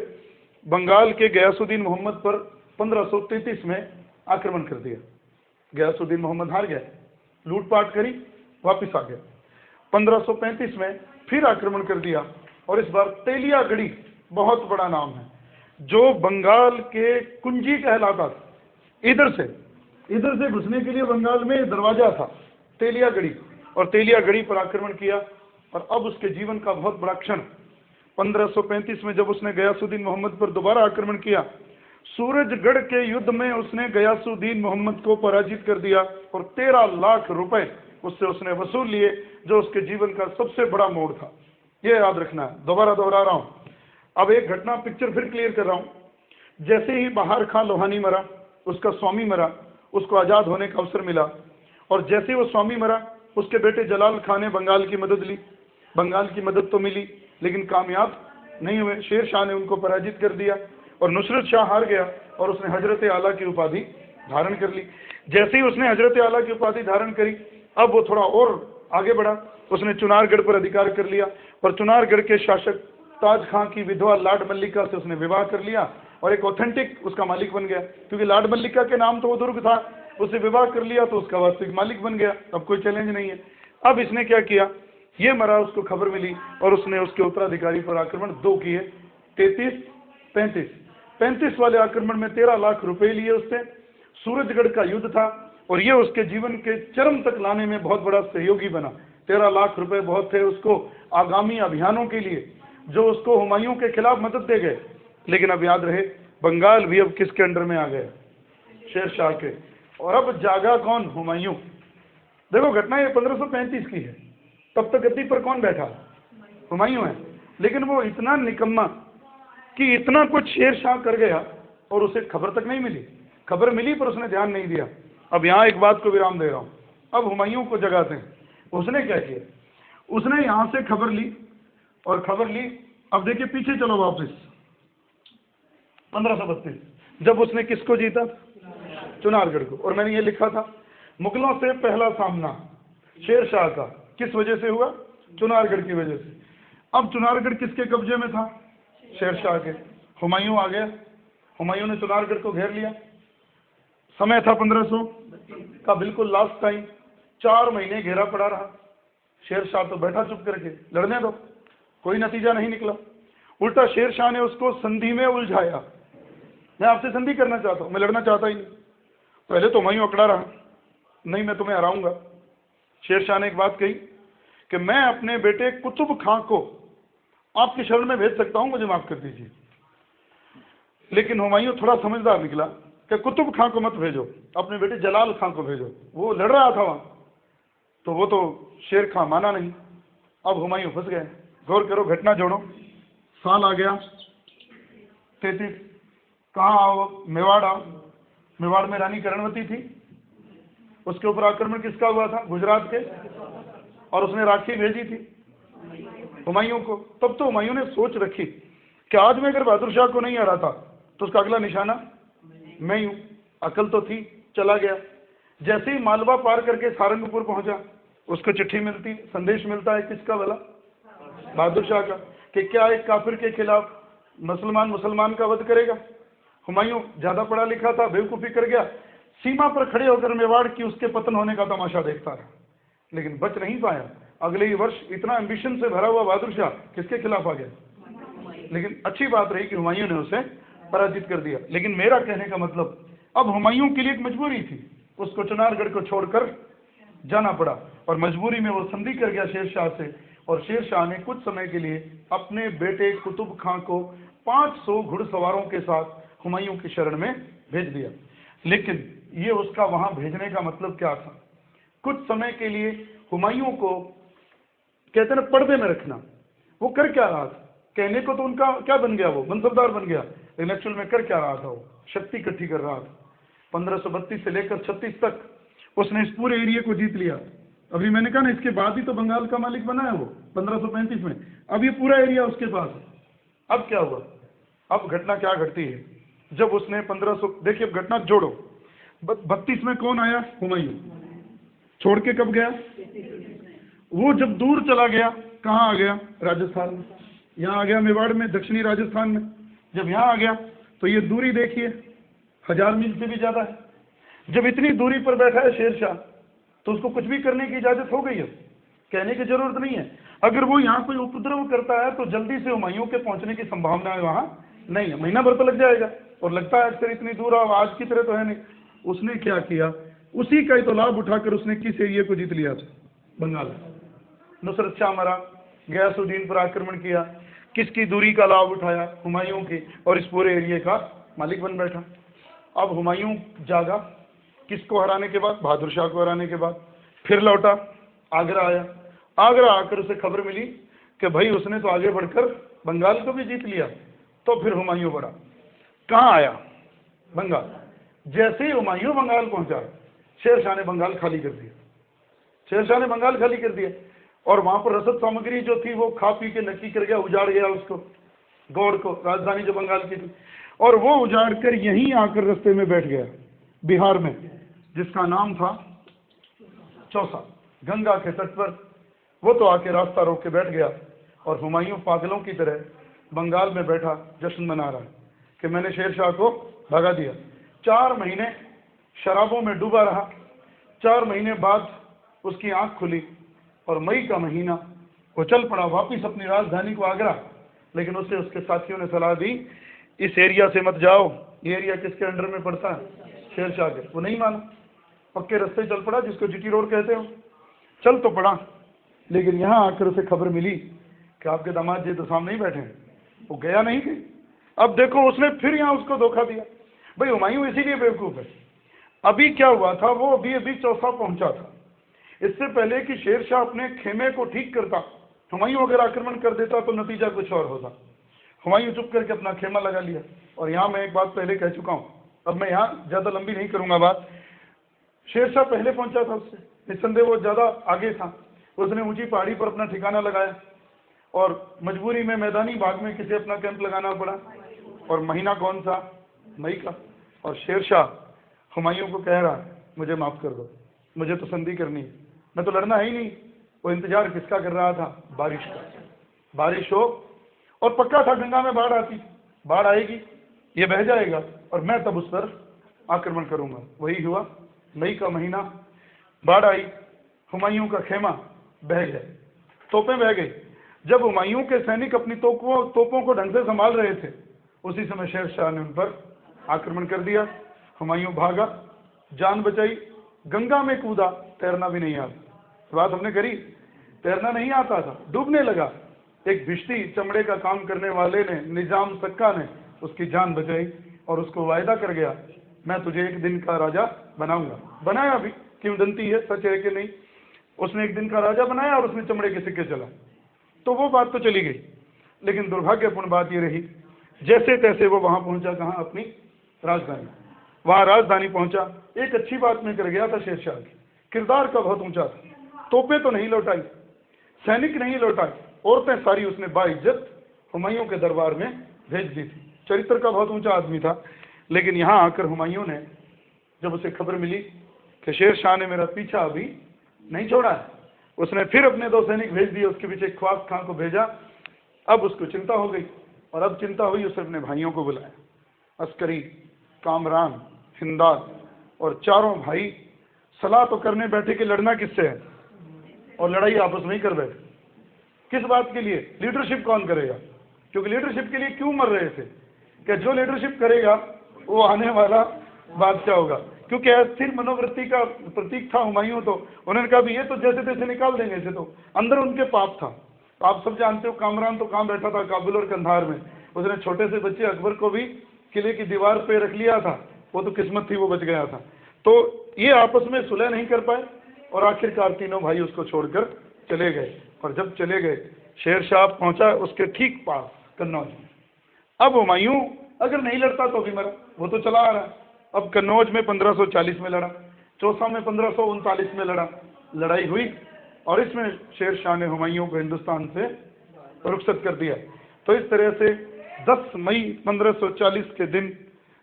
बंगाल के गयासुद्दीन मोहम्मद पर 1533 में आक्रमण कर दिया। गयासुद्दीन मोहम्मद हार गया, लूटपाट करी, वापिस आ गया। 1535 में फिर आक्रमण कर दिया, और इस बार तेलियागढ़ी, बहुत बड़ा नाम है, जो बंगाल के कुंजी कहलाता था। इधर से घुसने के लिए बंगाल में दरवाजा था तेलियागढ़ी, और तेलियागढ़ी पर आक्रमण किया। और अब उसके जीवन का बहुत बड़ा क्षण, 1535 में जब उसने गयासुद्दीन मोहम्मद पर दोबारा आक्रमण किया, सूरजगढ़ के युद्ध में उसने गयासुद्दीन मोहम्मद को पराजित कर दिया, और 13 लाख रुपए उससे उसने वसूल लिए, जो उसके जीवन का सबसे बड़ा मोड़ था। ये याद रखना है, दोबारा दोहरा रहा हूं। अब एक घटना, पिक्चर फिर क्लियर कर रहा हूं। जैसे ही बहार खां लोहानी मरा, उसका स्वामी मरा, उसको आजाद होने का अवसर मिला, और जैसे ही वो स्वामी मरा, उसके बेटे जलाल खां ने बंगाल की मदद ली। बंगाल की मदद तो मिली, लेकिन कामयाब नहीं हुए। शेर शाह ने उनको पराजित कर दिया, और नुसरत शाह हार गया, और उसने हजरत आला की उपाधि धारण कर ली। जैसे ही उसने हजरत आला की उपाधि धारण करी, अब वो थोड़ा और आगे बढ़ा, उसने चुनारगढ़ पर अधिकार कर लिया, और चुनारगढ़ के शासक ताज खां की विधवा लाड मल्लिका से उसने विवाह कर लिया, और एक ऑथेंटिक उसका मालिक बन गया। क्योंकि लाड मल्लिका के नाम तो वो दुर्ग था, उससे विवाह कर लिया तो उसका वास्तविक मालिक बन गया। अब कोई चैलेंज नहीं है। अब इसने क्या किया, ये मरा, उसको खबर मिली, और उसने उसके उत्तराधिकारी पर आक्रमण 2 किए, 33, 35 वाले आक्रमण में 13 लाख रुपए लिए उससे। सूरजगढ़ का युद्ध था, और ये उसके जीवन के चरम तक लाने में बहुत बड़ा सहयोगी बना। 13 लाख रुपए बहुत थे उसको आगामी अभियानों के लिए, जो उसको हुमायूं के खिलाफ मदद दे गए। लेकिन अब याद रहे, बंगाल भी अब किसके अंडर में आ गया? शेर शाह के। और अब जागा कौन? हुमायूं। देखो घटना ये 1535 की है, तब तक गद्दी पर कौन बैठा? हुमायूं है। लेकिन वो इतना निकम्मा कि इतना कुछ शेर शाह कर गया, और उसे खबर तक नहीं मिली। खबर मिली पर उसने ध्यान नहीं दिया। अब यहाँ एक बात को विराम दे रहा हूँ, अब हुमायूं को जगाते हैं। उसने क्या किया, उसने यहाँ से खबर ली, और खबर ली, अब देखिए पीछे चलो वापस, 1532, जब उसने किसको जीता? चुनारगढ़ को। और मैंने ये लिखा था, मुगलों से पहला सामना शेर शाह का किस वजह से हुआ? चुनारगढ़ की वजह से। अब चुनारगढ़ किसके कब्जे में था? शेर शाह के। हुमायूं आ गया, हुमायूं ने चुनारगढ़ को घेर लिया। समय था 1500 का, बिल्कुल लास्ट टाइम। 4 महीने घेरा पड़ा रहा। शेर शाह तो बैठा चुप करके, लड़ने दो, कोई नतीजा नहीं निकला। उल्टा शेर शाह ने उसको संधि में उलझाया। मैं आपसे संधि करना चाहता हूं, मैं लड़ना चाहता ही नहीं। पहले तो हुमायूं अकड़ा रहा, नहीं मैं तुम्हें हराऊंगा। शेर शाह ने एक बात कही कि मैं अपने बेटे कुतुब खां को आपकी शरण में भेज सकता हूं, मुझे माफ कर दीजिए। लेकिन हुमायूं थोड़ा समझदार निकला कि कुतुब खां को मत भेजो, अपने बेटे जलाल खां को भेजो। वो लड़ रहा था वहां, तो वो तो शेर खां माना नहीं। अब हुमायूं फंस गए। गौर करो, घटना जोड़ो। साल आ गया 33। कहाँ आओ? मेवाड़ आओ। मेवाड़ में रानी कर्णवती थी, उसके ऊपर आक्रमण किसका हुआ था? गुजरात के। और उसने राखी भेजी थी हुमायूं को। तब तो हुमायूं ने सोच रखी कि आज में अगर बहादुर शाह को नहीं हराता तो उसका अगला निशाना मैं ही हूं। अकल तो थी, चला गया। जैसे ही मालवा पार करके सारंगपुर पहुंचा, उसको चिट्ठी मिलती, संदेश मिलता है किसका वाला? बहादुर शाह का, कि क्या एक काफिर के खिलाफ मुसलमान का वध करेगा। हुमायूं ज्यादा पढ़ा लिखा था, बेवकूफी कर गया। सीमा पर खड़े होकर मेवाड़ की उसके पतन होने का तमाशा देखता रहा, लेकिन बच नहीं पाया। अगले ही वर्ष इतना एम्बिशन से भरा हुआ बहादुर शाह किसके खिलाफ आ गया? लेकिन अच्छी बात रही कि हुमायूं ने उसे पराजित कर दिया। लेकिन मेरा कहने का मतलब, अब हुमायूं के लिए एक मजबूरी थी, उसको चुनारगढ़ को छोड़कर जाना पड़ा, और मजबूरी में वो संधि कर गया शेर शाह से। और शेर शाह ने कुछ समय के लिए अपने बेटे कुतुब खां को 500 घुड़सवारों के साथ हुमायूं की शरण में भेज दिया। लेकिन ये उसका वहां भेजने का मतलब क्या था? कुछ समय के लिए हुमायूं को कहते ना पर्दे में रखना। वो कर क्या रहा था? कहने को तो उनका क्या बन गया, वो मनसबदार बन गया, लेकिन एक्चुअल में कर क्या रहा था? वो शक्ति इकट्ठी कर रहा था। 1532 से लेकर 36 तक उसने इस पूरे एरिया को जीत लिया। अभी मैंने कहा ना, इसके बाद ही तो बंगाल का मालिक बना है वो 1535 में। अब ये पूरा एरिया उसके पास है। अब क्या हुआ? अब घटना क्या घटती है? जब उसने 1500, देखिए अब घटना जोड़ो, 32 में कौन आया? हुमायूं। छोड़ के कब गया? वो जब दूर चला गया, कहाँ आ गया? राजस्थान में। यहाँ आ गया मेवाड़ में, दक्षिणी राजस्थान में। जब यहाँ आ गया तो ये दूरी देखिए, 1000 मील से भी ज्यादा है। जब इतनी दूरी पर बैठा है शेरशाह, तो उसको कुछ भी करने की इजाजत हो गई है, कहने की जरूरत नहीं है। अगर वो यहाँ कोई उपद्रव करता है तो जल्दी से हुमायूं के पहुंचने की संभावना है वहां नहीं है, महीना भर तो लग जाएगा, और लगता है अक्सर इतनी दूर, आज की तरह तो है नहीं। उसने क्या किया? उसी का ही तो लाभ उठाकर उसने किस एरिया को जीत लिया था? बंगाल। नुसरत शाह मरा, गयासुद्दीन पर आक्रमण किया, किसकी दूरी का लाभ उठाया? हुमायूं की, और इस पूरे एरिया का मालिक बन बैठा। अब हुमायूं जागा, किसको हराने के बाद? बहादुर शाह को हराने के बाद। फिर लौटा, आगरा आया। आगरा आकर उसे खबर मिली कि भाई उसने तो आगे बढ़कर बंगाल को भी जीत लिया। तो फिर हुमायूं बढ़ा, कहाँ आया? बंगाल। जैसे ही हुमायूं बंगाल पहुंचा, शेरशाह ने बंगाल खाली कर दिया। शेरशाह ने बंगाल खाली कर दिया, और वहां पर रसद सामग्री जो थी वो खा पी के नक्की कर गया, उजाड़ गया उसको, गौड़ को, राजधानी जो बंगाल की थी। और वो उजाड़ कर यहीं आकर रास्ते में बैठ गया, बिहार में, जिसका नाम था चौसा, गंगा के तट पर। वो तो आके रास्ता रोक के बैठ गया, और हुमायूं पागलों की तरह बंगाल में बैठा जश्न मना रहा है कि मैंने शेरशाह को भगा दिया। 4 महीने शराबों में डूबा रहा। 4 महीने बाद उसकी आंख खुली, और मई का महीना वो चल पड़ा वापिस अपनी राजधानी को आगरा। लेकिन उससे उसके साथियों ने सलाह दी, इस एरिया से मत जाओ, ये एरिया किसके अंडर में पड़ता है? शेरशाह के। वो नहीं माना, पक्के रास्ते चल पड़ा, जिसको जीटी रोड कहते हो। चल तो पड़ा, लेकिन यहाँ आकर उसे खबर मिली कि आपके दामाद जी तो सामने ही बैठे हैं। वो गया नहीं थे। अब देखो, उसने फिर यहाँ उसको धोखा दिया। भाई हुमायूं इसीलिए बेवकूफ है। अभी क्या हुआ था, वो अभी चौसा पहुंचा था। इससे पहले कि शेरशाह अपने खेमे को ठीक करता, हुमायूं अगर आक्रमण कर देता तो नतीजा कुछ और होता। हुमायूं चुप करके अपना खेमा लगा लिया। और यहाँ मैं एक बात पहले कह चुका हूँ, अब मैं यहाँ ज्यादा लंबी नहीं करूंगा बात। शेरशाह पहले पहुंचा था उससे, निस्संदेह वो ज्यादा आगे था। उसने ऊंची पहाड़ी पर अपना ठिकाना लगाया, और मजबूरी में मैदानी भाग में किसे अपना कैंप लगाना पड़ा। और महीना कौन सा? मई का। और शेरशाह हुमायूं को कह रहा, मुझे माफ कर दो, मुझे तो संधि करनी है, मैं तो लड़ना है ही नहीं। वो इंतजार किसका कर रहा था? बारिश का। बारिश हो, और पक्का था गंगा में बाढ़ आती, बाढ़ आएगी, ये बह जाएगा, और मैं तब उस पर आक्रमण करूंगा। वही हुआ, मई का महीना, बाढ़ आई, हुमायूं का खेमा बह गया, तोपें बह गई। जब हुमायूं के सैनिक अपनी तोपों को ढंग से संभाल रहे थे, उसी समय शेरशाह ने उन पर आक्रमण कर दिया। हुमायूं भागा, जान बचाई, गंगा में कूदा, तैरना भी नहीं आता। बात हमने करी, तैरना नहीं आता था, डूबने लगा। एक भिश्ती चमड़े का काम करने वाले ने, निजाम सक्का ने उसकी जान बचाई, और उसको वायदा कर गया, मैं तुझे एक दिन का राजा बनाऊंगा। बनाया भी, किंवदंती है, सच है कि नहीं। उसने एक दिन का राजा बनाया, और उसने चमड़े के सिक्के चला। तो वो बात तो चली गई, लेकिन दुर्भाग्यपूर्ण बात ये रही, जैसे तैसे वो वहां पहुंचा, कहाँ? अपनी राजधानी। वहां राजधानी पहुंचा, एक अच्छी बात में कर गया था शेरशाह की, किरदार का बहुत ऊंचा था। तोपें तो नहीं लौटाई, सैनिक नहीं लौटाए, औरतें सारी उसने बाइज्जत हुमायूं के दरबार में भेज दी थी। चरित्र का बहुत ऊंचा आदमी था। लेकिन यहाँ आकर हुमायूं ने, जब उसे खबर मिली कि शेरशाह ने मेरा पीछा अभी नहीं छोड़ा है, उसने फिर अपने 2 सैनिक भेज दिए, उसके पीछे ख्वास खां को भेजा। अब उसको चिंता हो गई, और अब चिंता हुई, उसने अपने भाइयों को बुलाया, अस्करी, कामरान, हिंदाल, और चारों भाई सलाह तो करने बैठे कि लड़ना किससे है, और लड़ाई आपस में ही कर बैठे। किस बात के लिए? लीडरशिप कौन करेगा? क्योंकि लीडरशिप के लिए क्यों मर रहे थे कि जो लीडरशिप करेगा वो आने वाला बादशाह होगा। क्योंकि अस्थिर मनोवृत्ति का प्रतीक था हुमायूं। तो उन्होंने कहा भी ये तो जैसे तैसे निकाल देंगे इसे, तो अंदर उनके पाप था। तो आप सब जानते हो, कामरान तो कहाँ बैठा था? काबुल और कंधार में। उसने छोटे से बच्चे अकबर को भी किले की दीवार पे रख लिया था, वो तो किस्मत थी, वो बच गया था। तो ये आपस में सुलह नहीं कर पाए, और आखिरकार तीनों भाई उसको छोड़कर चले गए। और जब चले गए, शेर शाह पहुंचा उसके ठीक पास कन्नौज में। अब हुमायूं अगर नहीं लड़ता तो भी मरा, वो तो चला आ रहा। अब कन्नौज में 1540 में लड़ा, चौसा में 1539 में लड़ा, लड़ाई हुई और इसमें शेर शाह ने हुमायूं को हिंदुस्तान से रुखसत कर दिया। तो इस तरह से 10 मई 1540 के दिन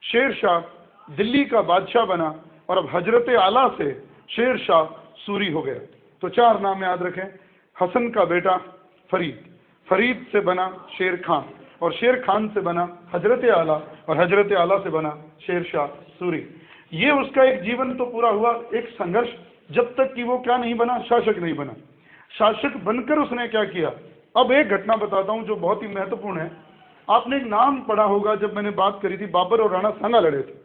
शेर शाह दिल्ली का बादशाह बना और अब हजरत आला से शेर शाह सूरी हो गया। तो 4 नाम याद रखें, हसन का बेटा फरीद, फरीद से बना शेर खान और शेर खान से बना हजरत आला और हजरत आला से बना शेर शाह सूरी। ये उसका एक जीवन तो पूरा हुआ, एक संघर्ष, जब तक कि वो क्या नहीं बना, शासक नहीं बना। शासक बनकर उसने क्या किया। अब एक घटना बताता हूं जो बहुत ही महत्वपूर्ण है। आपने एक नाम पढ़ा होगा, जब मैंने बात करी थी बाबर और राणा सांगा लड़े थे,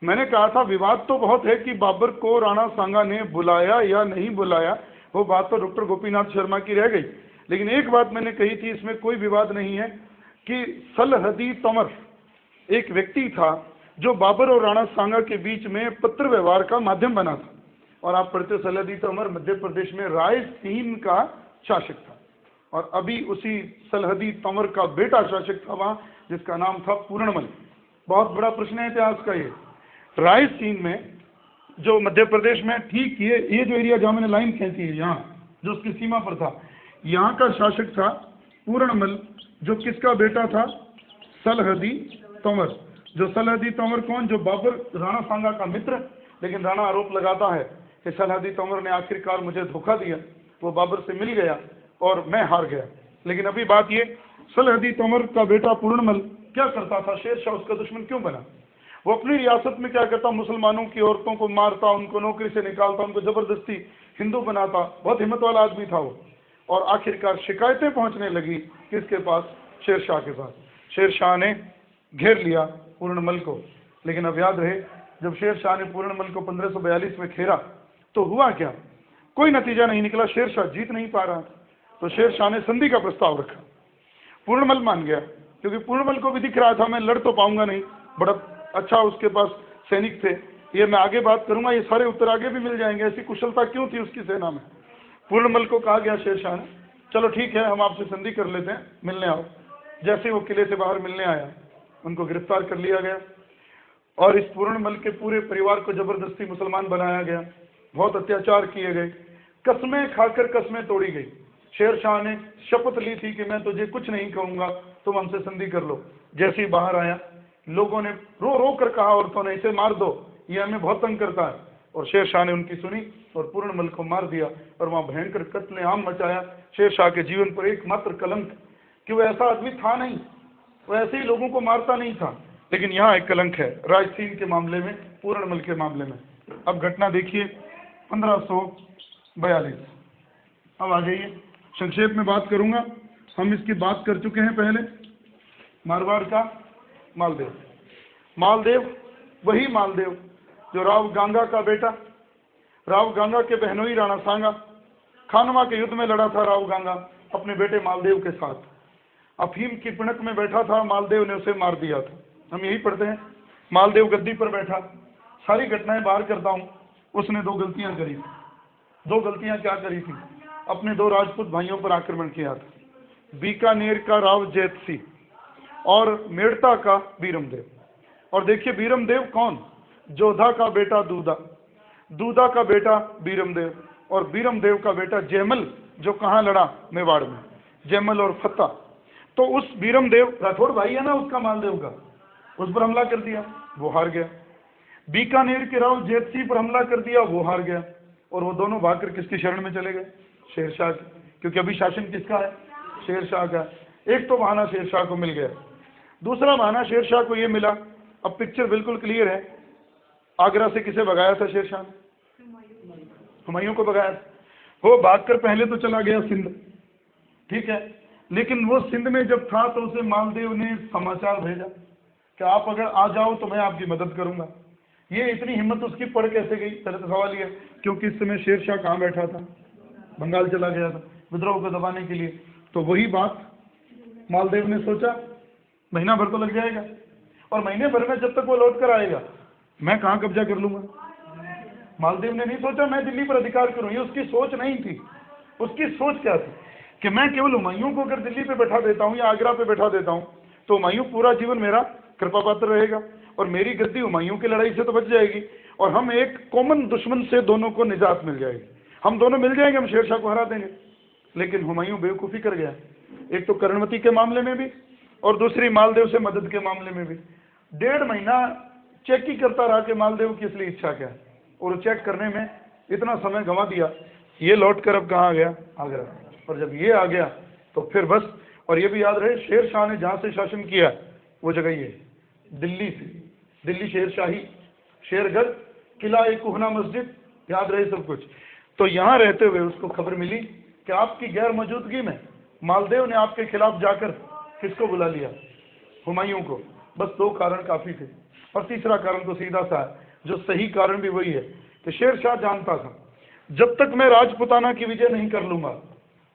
मैंने कहा था विवाद तो बहुत है कि बाबर को राणा सांगा ने बुलाया या नहीं बुलाया, वो बात तो डॉक्टर गोपीनाथ शर्मा की रह गई। लेकिन एक बात मैंने कही थी, इसमें कोई विवाद नहीं है कि सलहदी तंवर एक व्यक्ति था जो बाबर और राणा सांगा के बीच में पत्र व्यवहार का माध्यम बना था। और आप पढ़ते, सलहदी तंवर मध्य प्रदेश में रायसीन का शासक था और अभी उसी सलहदी तंवर का बेटा शासक था वहां, जिसका नाम था पूर्णमल। बहुत बड़ा प्रश्न है इतिहास का ये। रायसीन में जो मध्य प्रदेश में, ठीक ये जो एरिया जहां मैंने लाइन खींची है, यहाँ जो उसकी सीमा पर था, यहाँ का शासक था पूर्णमल, जो किसका बेटा था, सलहदी तंवर। जो सलहदी तंवर कौन, जो बाबर राणा सांगा का मित्र। लेकिन राणा आरोप लगाता है कि सलहदी तंवर ने आखिरकार मुझे धोखा दिया, वो बाबर से मिल गया और मैं हार गया। लेकिन अभी बात ये, सलहदी तंवर का बेटा पूर्णमल क्या करता था, शेर शाह उसका दुश्मन क्यों बना। वो अपनी रियासत में क्या करता, मुसलमानों की औरतों को मारता, उनको नौकरी से निकालता, उनको जबरदस्ती हिंदू बनाता। बहुत हिम्मत वाला आदमी था वो। और आखिरकार शिकायतें पहुंचने लगी किसके पास, शेर शाह के पास। शेर शाह ने घेर लिया पूर्णमल को। लेकिन अब याद रहे, जब शेर शाह ने पूर्णमल को 1542 में घेरा तो हुआ क्या, कोई नतीजा नहीं निकला, शेर शाह जीत नहीं पा रहा। तो शेर शाह ने संधि का प्रस्ताव रखा। पूर्णमल मान गया, क्योंकि पूर्णमल को भी दिख रहा था मैं लड़ तो पाऊंगा नहीं, बड़ा अच्छा उसके पास सैनिक थे। ये मैं आगे बात करूंगा, ये सारे उत्तर आगे भी मिल जाएंगे, ऐसी कुशलता क्यों थी उसकी सेना में। पूर्णमल को कहा गया शेर शाह ने, चलो ठीक है हम आपसे संधि कर लेते हैं, मिलने आओ। जैसे वो किले से बाहर मिलने आया, उनको गिरफ्तार कर लिया गया और इस पूर्णमल के पूरे परिवार को जबरदस्ती मुसलमान बनाया गया। बहुत अत्याचार किए गए, कस्में खाकर कस्में तोड़ी गई। शेर शाह ने शपथ ली थी कि मैं तुझे कुछ नहीं कहूंगा, तुम हमसे संधि कर लो। जैसे ही बाहर आया, लोगों ने रो रो कर कहा औरतों ने, इसे मार दो, ये हमें बहुत तंग करता है। और शेर शाह ने उनकी सुनी और पूर्णमल को मार दिया और वहां भयंकर कत्लेआम मचाया। शेर शाह के जीवन पर एकमात्र कलंक कि वो ऐसा आदमी था नहीं, वो ऐसे ही लोगों को मारता नहीं था। लेकिन यहाँ एक कलंक है रायसीन के मामले में, पूर्णमल के मामले में। अब घटना देखिए 1542। अब आ जाइए, संक्षेप में बात करूंगा, हम इसकी बात कर चुके हैं पहले। मारवाड़ का मालदेव, मालदेव वही मालदेव जो राव गांगा का बेटा, राव गांगा के बहनोई राणा सांगा, खानवा के युद्ध में लड़ा था राव गांगा अपने बेटे मालदेव के साथ। अफीम की पिणक में बैठा था, मालदेव ने उसे मार दिया था। हम यही पढ़ते हैं, मालदेव गद्दी पर बैठा। सारी घटनाएं बाहर करता हूं। उसने 2 गलतियां करी थी। 2 गलतियां क्या करी थी, अपने 2 राजपूत भाइयों पर आक्रमण किया था, बीकानेर का राव जैत सिंह और मेड़ता का बीरमदेव। और देखिए बीरमदेव कौन, जोधा का बेटा दूधा, दूधा का बेटा बीरमदेव और बीरमदेव का बेटा जयमल, जो कहाँ लड़ा, मेवाड़ में, जयमल और फत्ता। तो उस बीरमदेव, राठौड़ भाई है ना उसका, मालदेव का, उस पर हमला कर दिया, वो हार गया। बीकानेर के राव जैत सिंह पर हमला कर दिया, वो हार गया। और वो दोनों भागकर किसकी शरण में चले गए, शेर शाह की, क्योंकि अभी शासन किसका है, शेर शाह का। एक तो बहाना शेर शाह को मिल गया। दूसरा बहाना शेर शाह को ये मिला, अब पिक्चर बिल्कुल क्लियर है, आगरा से किसे भगाया था शेर शाह ने, हुमायूं को भगाया था। वो भागकर पहले तो चला गया सिंध, ठीक है, लेकिन वो सिंध में जब था तो उसे मालदेव ने समाचार भेजा कि आप अगर आ जाओ तो मैं आपकी मदद करूंगा। ये इतनी हिम्मत उसकी पड़ कैसे गई, पहले तो सवाल ये, क्योंकि इस समय शेर शाह कहाँ बैठा था, बंगाल चला गया था विद्रोह को दबाने के लिए। तो वही बात मालदेव ने सोचा, महीना भर तो लग जाएगा, और महीने भर में जब तक वो लौट कर आएगा मैं कहाँ कब्जा कर लूंगा। मालदेव ने नहीं सोचा मैं दिल्ली पर अधिकार करूं, ये उसकी सोच नहीं थी। उसकी सोच क्या थी, कि मैं केवल हुमायूं को अगर दिल्ली पे बैठा देता हूँ या आगरा पे बैठा देता हूँ तो हुमायूं पूरा जीवन मेरा कृपा पात्र रहेगा और मेरी गद्दी हुमायूं की लड़ाई से तो बच जाएगी और हम एक कॉमन दुश्मन से दोनों को निजात मिल जाएगी, हम दोनों मिल जाएंगे, हम शेरशाह को हरा देंगे। लेकिन हुमायूं बेवकूफ़ी कर गया, एक तो कर्णवती के मामले में भी और दूसरी मालदेव से मदद के मामले में भी। 1.5 महीना चेक ही करता रहा कि मालदेव की असली इच्छा क्या है, और चेक करने में इतना समय गंवा दिया। ये लौट कर अब कहाँ आ गया? आगरा। और जब ये आ गया तो फिर बस, और ये भी याद रहे शेर शाह ने जहाँ से शासन किया वो जगह ये दिल्ली से, दिल्ली शेरशाही, शेरगढ़, किला एक कुहना मस्जिद, याद रहे सब कुछ। तो यहाँ रहते हुए उसको खबर मिली कि आपकी गैर मौजूदगी में मालदेव ने आपके खिलाफ जाकर किसको बुला लिया? हुमायूं को। बस 2 कारण काफ़ी थे, और तीसरा कारण तो सीधा सा है, जो सही कारण भी वही है कि शेर शाह जानता था जब तक मैं राजपुताना की विजय नहीं कर लूंगा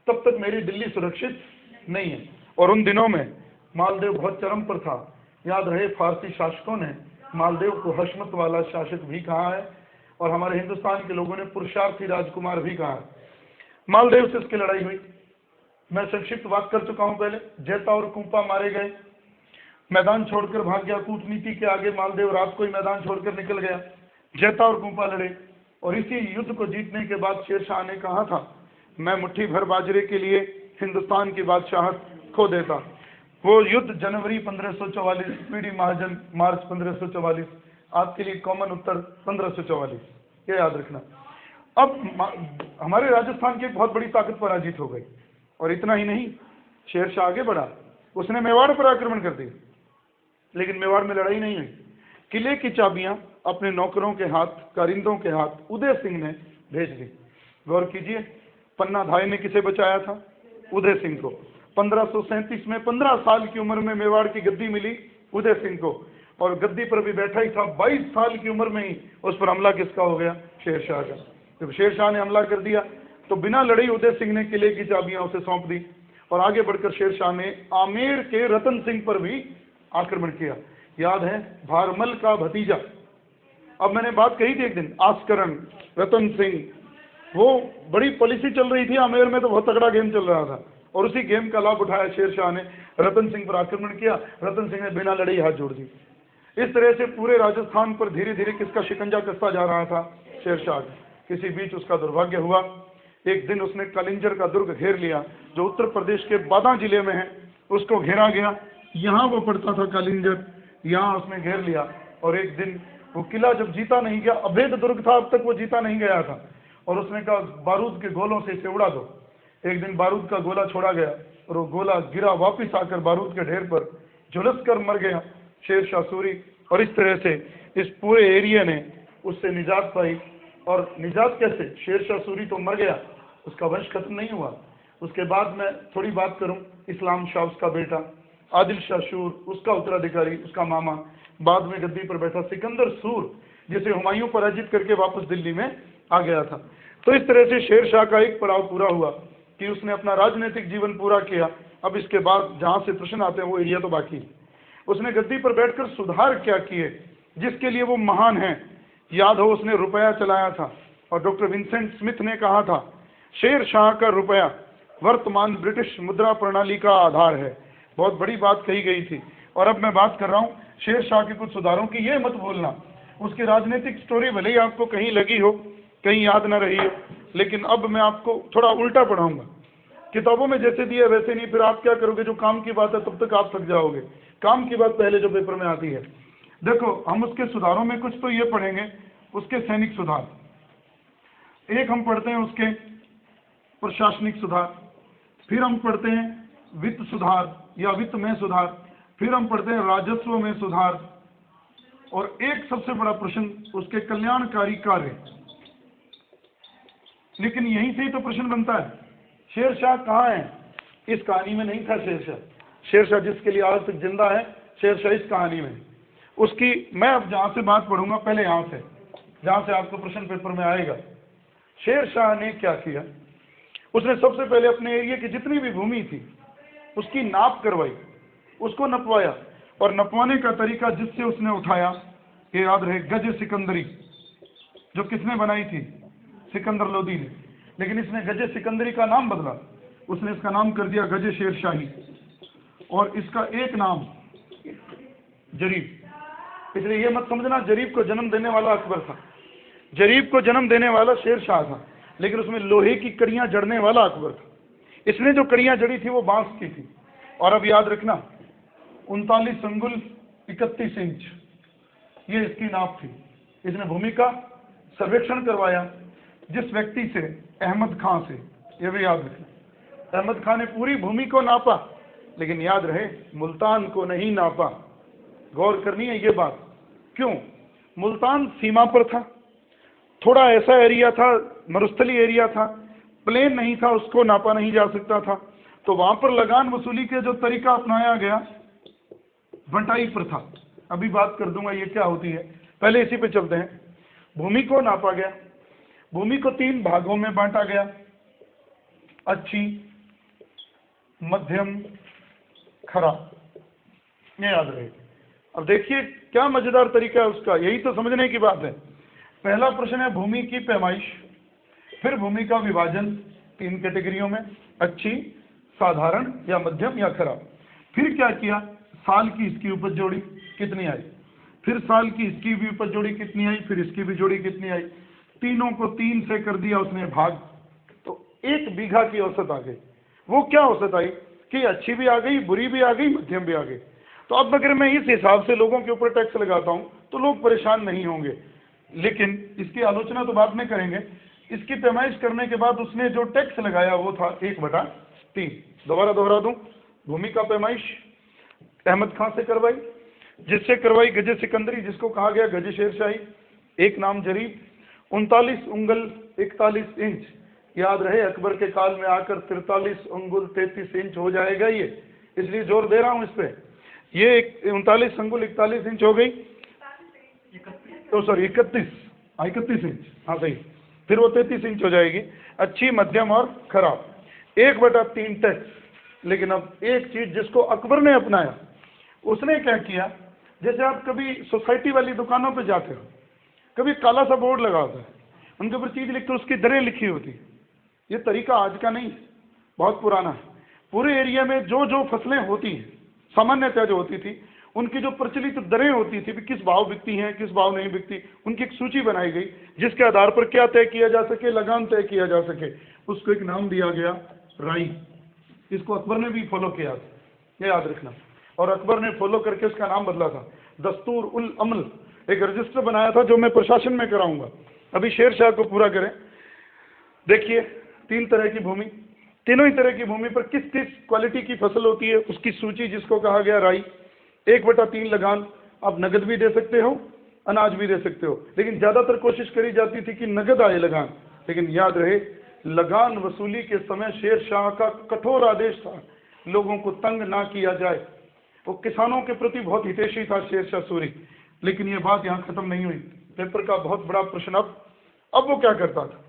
तब तक मेरी दिल्ली सुरक्षित नहीं है। और उन दिनों में मालदेव बहुत चरम पर था। याद रहे फारसी शासकों ने मालदेव को हशमत वाला शासक भी कहा है, और हमारे हिंदुस्तान के लोगों ने पुरुषार्थी राजकुमार भी कहा है। मालदेव से उसकी लड़ाई हुई, मैं संक्षिप्त बात कर चुका हूं पहले। जैता और कुंपा मारे गए, मैदान छोड़कर भाग गया। कूटनीति के आगे मालदेव रात को ही मैदान छोड़कर निकल गया। जैता और कुंपा लड़े, और इसी युद्ध को जीतने के बाद शेरशाह ने कहा था मैं मुट्ठी भर बाजरे के लिए हिंदुस्तान की बादशाहत खो देता। वो युद्ध जनवरी 1544, पीडी महाजन मार्च 1544, आपके लिए कॉमन उत्तर 1544, ये याद रखना। अब हमारे राजस्थान की एक बहुत बड़ी ताकत पराजित हो गई, और इतना ही नहीं, शेरशाह आगे बढ़ा, उसने मेवाड़ पर आक्रमण कर दिया। लेकिन मेवाड़ में लड़ाई नहीं हुई। किले की चाबियां अपने नौकरों के हाथ, कारिंदों के हाथ उदय सिंह ने भेज दी। गौर कीजिए, पन्ना धाय ने किसे बचाया था? उदय सिंह को। 1537 में 15 साल की उम्र में मेवाड़ की गद्दी मिली उदय सिंह को, और गद्दी पर भी बैठा ही था। 22 साल की उम्र में ही उस पर हमला किसका हो गया? शेरशाह का। जब शेरशाह ने हमला कर दिया तो बिना लड़े उदय सिंह ने किले की चाबियां उसे सौंप दी, और आगे बढ़कर शेरशाह ने आमेर के रतन सिंह पर भी आक्रमण किया। याद है, भारमल का भतीजा। अब मैंने बात कही थी एक दिन, आस्करण, रतन सिंह, वो बड़ी पॉलिसी चल रही थी आमेर में, तो बहुत तगड़ा गेम चल रहा था, और उसी गेम का लाभ उठाया शेरशाह ने, रतन सिंह पर आक्रमण किया। रतन सिंह ने बिना लड़े ही हाथ जोड़ दी। इस तरह से पूरे राजस्थान पर धीरे धीरे किसका शिकंजा कसता जा रहा था? शेरशाह। किसी बीच उसका दुर्भाग्य हुआ, एक दिन उसने कलिंजर का दुर्ग घेर लिया, जो उत्तर प्रदेश के बादा जिले में है, उसको घेरा गया। यहाँ वो पड़ता था कलिंजर, यहाँ उसने घेर लिया, और एक दिन वो किला जब जीता नहीं गया, अभेद दुर्ग था, अब तक वो जीता नहीं गया था, और उसने कहा बारूद के गोलों से इसे उड़ा दो। एक दिन बारूद का गोला छोड़ा गया, और वो गोला गिरा वापिस आकर बारूद के ढेर पर झुलस कर मर गया शेरशाह सूरी। और इस तरह से इस पूरे एरिया ने उससे निजात पाई। और निजात कैसे? शेरशाह सूरी तो मर गया, उसका वंश खत्म नहीं हुआ। उसके बाद मैं थोड़ी बात करूं, इस्लाम शाह उसका बेटा, आदिल शाह शूर उसका उत्तराधिकारी, उसका मामा, बाद में गद्दी पर बैठा सिकंदर सूर, जिसे हुमायूं पराजित करके वापस दिल्ली में आ गया था। तो इस तरह से शेरशाह का एक पड़ाव पूरा हुआ कि उसने अपना राजनीतिक जीवन पूरा किया। अब इसके बाद जहाँ से प्रश्न आते हैं वो एरिया तो बाकी। उसने गद्दी पर बैठकर सुधार क्या किए जिसके लिए वो महान है? याद हो, उसने रुपया चलाया था, और डॉक्टर विंसेंट स्मिथ ने कहा था शेर शाह का रुपया वर्तमान ब्रिटिश मुद्रा प्रणाली का आधार है। बहुत बड़ी बात कही गई थी। और अब मैं बात कर रहा हूँ शेर शाह के कुछ सुधारों की। ये मत भूलना, उसकी राजनीतिक स्टोरी भले ही आपको कहीं लगी हो, कहीं याद ना रही हो, लेकिन अब मैं आपको थोड़ा उल्टा पढ़ाऊंगा। किताबों में जैसे दिया वैसे नहीं, फिर आप क्या करोगे? जो काम की बात है तब तक आप थक जाओगे, काम की बात पहले जो पेपर में आती है। देखो, हम उसके सुधारों में कुछ तो ये पढ़ेंगे, उसके सैनिक सुधार, एक हम पढ़ते हैं उसके प्रशासनिक सुधार, फिर हम पढ़ते हैं वित्त सुधार या वित्त में सुधार, फिर हम पढ़ते हैं राजस्व में सुधार, और एक सबसे बड़ा प्रश्न उसके कल्याणकारी कार्य। लेकिन यहीं से ही तो प्रश्न बनता है, शेरशाह कहाँ है? इस कहानी में नहीं था शेरशाह। शेरशाह जिसके लिए आज तक जिंदा है, शेरशाह इस कहानी में। उसकी मैं अब जहाँ से बात पढ़ूंगा, पहले यहाँ से, जहाँ से आपको प्रश्न पेपर में आएगा। शेरशाह ने क्या किया? उसने सबसे पहले अपने एरिया की जितनी भी भूमि थी उसकी नाप करवाई, उसको नपवाया, और नपवाने का तरीका जिससे उसने उठाया, ये याद रहे, गज सिकंदरी, जो किसने बनाई थी? सिकंदर लोदी ने। लेकिन इसने गज सिकंदरी का नाम बदला, उसने इसका नाम कर दिया गज शेरशाही, और इसका एक नाम जरीब। इसलिए ये मत समझना जरीब को जन्म देने वाला अकबर था, जरीब को जन्म देने वाला शेरशाह था, लेकिन उसमें लोहे की कड़ियां जड़ने वाला अकबर था। इसने जो कड़ियां जड़ी थी वो बांस की थी। और अब याद रखना 39 अंगुल 31 इंच ये इसकी नाप थी। इसने भूमि का सर्वेक्षण करवाया जिस व्यक्ति से, अहमद खां से, ये भी याद रखना। अहमद खां ने पूरी भूमि को नापा, लेकिन याद रहे मुल्तान को नहीं नापा। गौर करनी है ये बात। क्यों? मुल्तान सीमा पर था, थोड़ा ऐसा एरिया था, मरुस्थली एरिया था, प्लेन नहीं था, उसको नापा नहीं जा सकता था। तो वहां पर लगान वसूली के जो तरीका अपनाया गया, बंटाई प्रथा, अभी बात कर दूंगा ये क्या होती है, पहले इसी पे चलते हैं। भूमि को नापा गया, भूमि को 3 भागों में बांटा गया, अच्छी, मध्यम, खराब, ये याद रहे। अब देखिए क्या मजेदार तरीका है उसका, यही तो समझने की बात है। पहला प्रश्न है भूमि की पैमाइश, फिर भूमि का विभाजन 3 कैटेगरियों में, अच्छी, साधारण या मध्यम या खराब। फिर क्या किया, साल की इसकी उपज जोड़ी कितनी आई, फिर साल की इसकी भी उपज जोड़ी कितनी आई, फिर इसकी भी जोड़ी कितनी आई, तीनों को 3 से कर दिया उसने भाग, तो 1 बीघा की औसत आ गई। वो क्या औसत आई कि अच्छी भी आ गई, बुरी भी आ गई, मध्यम भी आ गई। तो अब अगर मैं इस हिसाब से लोगों के ऊपर टैक्स लगाता हूं तो लोग परेशान नहीं होंगे, लेकिन इसकी आलोचना तो बाद में करेंगे। इसकी पैमाइश करने के बाद उसने जो टैक्स लगाया वो था 1/3। दोबारा दोहरा दूं, भूमि का पैमाइश अहमद खां से करवाई, जिससे करवाई गजे सिकंदरी, जिसको कहा गया गजे शेरशाही, एक नाम जरीब, 39 उंगल 41 इंच। याद रहे अकबर के काल में आकर 43 अंगुल 33 इंच हो जाएगा ये, इसलिए जोर दे रहा हूं इस पे। ये 39 अंगुल 41 इंच हो गई, तो सॉरी 31 इंच, हाँ सही, फिर वो 33 इंच हो जाएगी। अच्छी, मध्यम और खराब, 1/3 टैक्स। लेकिन अब एक चीज जिसको अकबर ने अपनाया, उसने क्या किया, जैसे आप कभी सोसाइटी वाली दुकानों पे जाते हो, कभी काला सा बोर्ड लगा होता है, उनके ऊपर चीज लिखते उसकी दरें लिखी होती। ये तरीका आज का नहीं, बहुत पुराना है। पूरे एरिया में जो जो फसलें होती हैं, सामान्यतः जो होती थी, उनकी जो प्रचलित दरें होती थी, किस भाव बिकती हैं, किस भाव नहीं बिकती, उनकी एक सूची बनाई गई, जिसके आधार पर क्या तय किया जा सके, लगान तय किया जा सके। उसको एक नाम दिया गया राई। इसको अकबर ने भी फॉलो किया, ये याद रखना। और अकबर ने फॉलो करके उसका नाम बदला था, दस्तूर उल अमल, एक रजिस्टर बनाया था जो मैं प्रशासन में कराऊंगा। अभी शेरशाह को पूरा करें। देखिए 3 तरह की भूमि, तीनों ही तरह की भूमि पर किस किस क्वालिटी की फसल होती है उसकी सूची, जिसको कहा गया राई। 1/3 लगान, आप नगद भी दे सकते हो, अनाज भी दे सकते हो, लेकिन ज्यादातर कोशिश करी जाती थी कि नगद आए लगान। लेकिन याद रहे लगान वसूली के समय शेरशाह का कठोर आदेश था, लोगों को तंग ना किया जाए। वो किसानों के प्रति बहुत हितैषी था शेरशाह सूरी। लेकिन ये बात यहाँ खत्म नहीं हुई। पेपर का बहुत बड़ा प्रश्न, अब वो क्या करता था,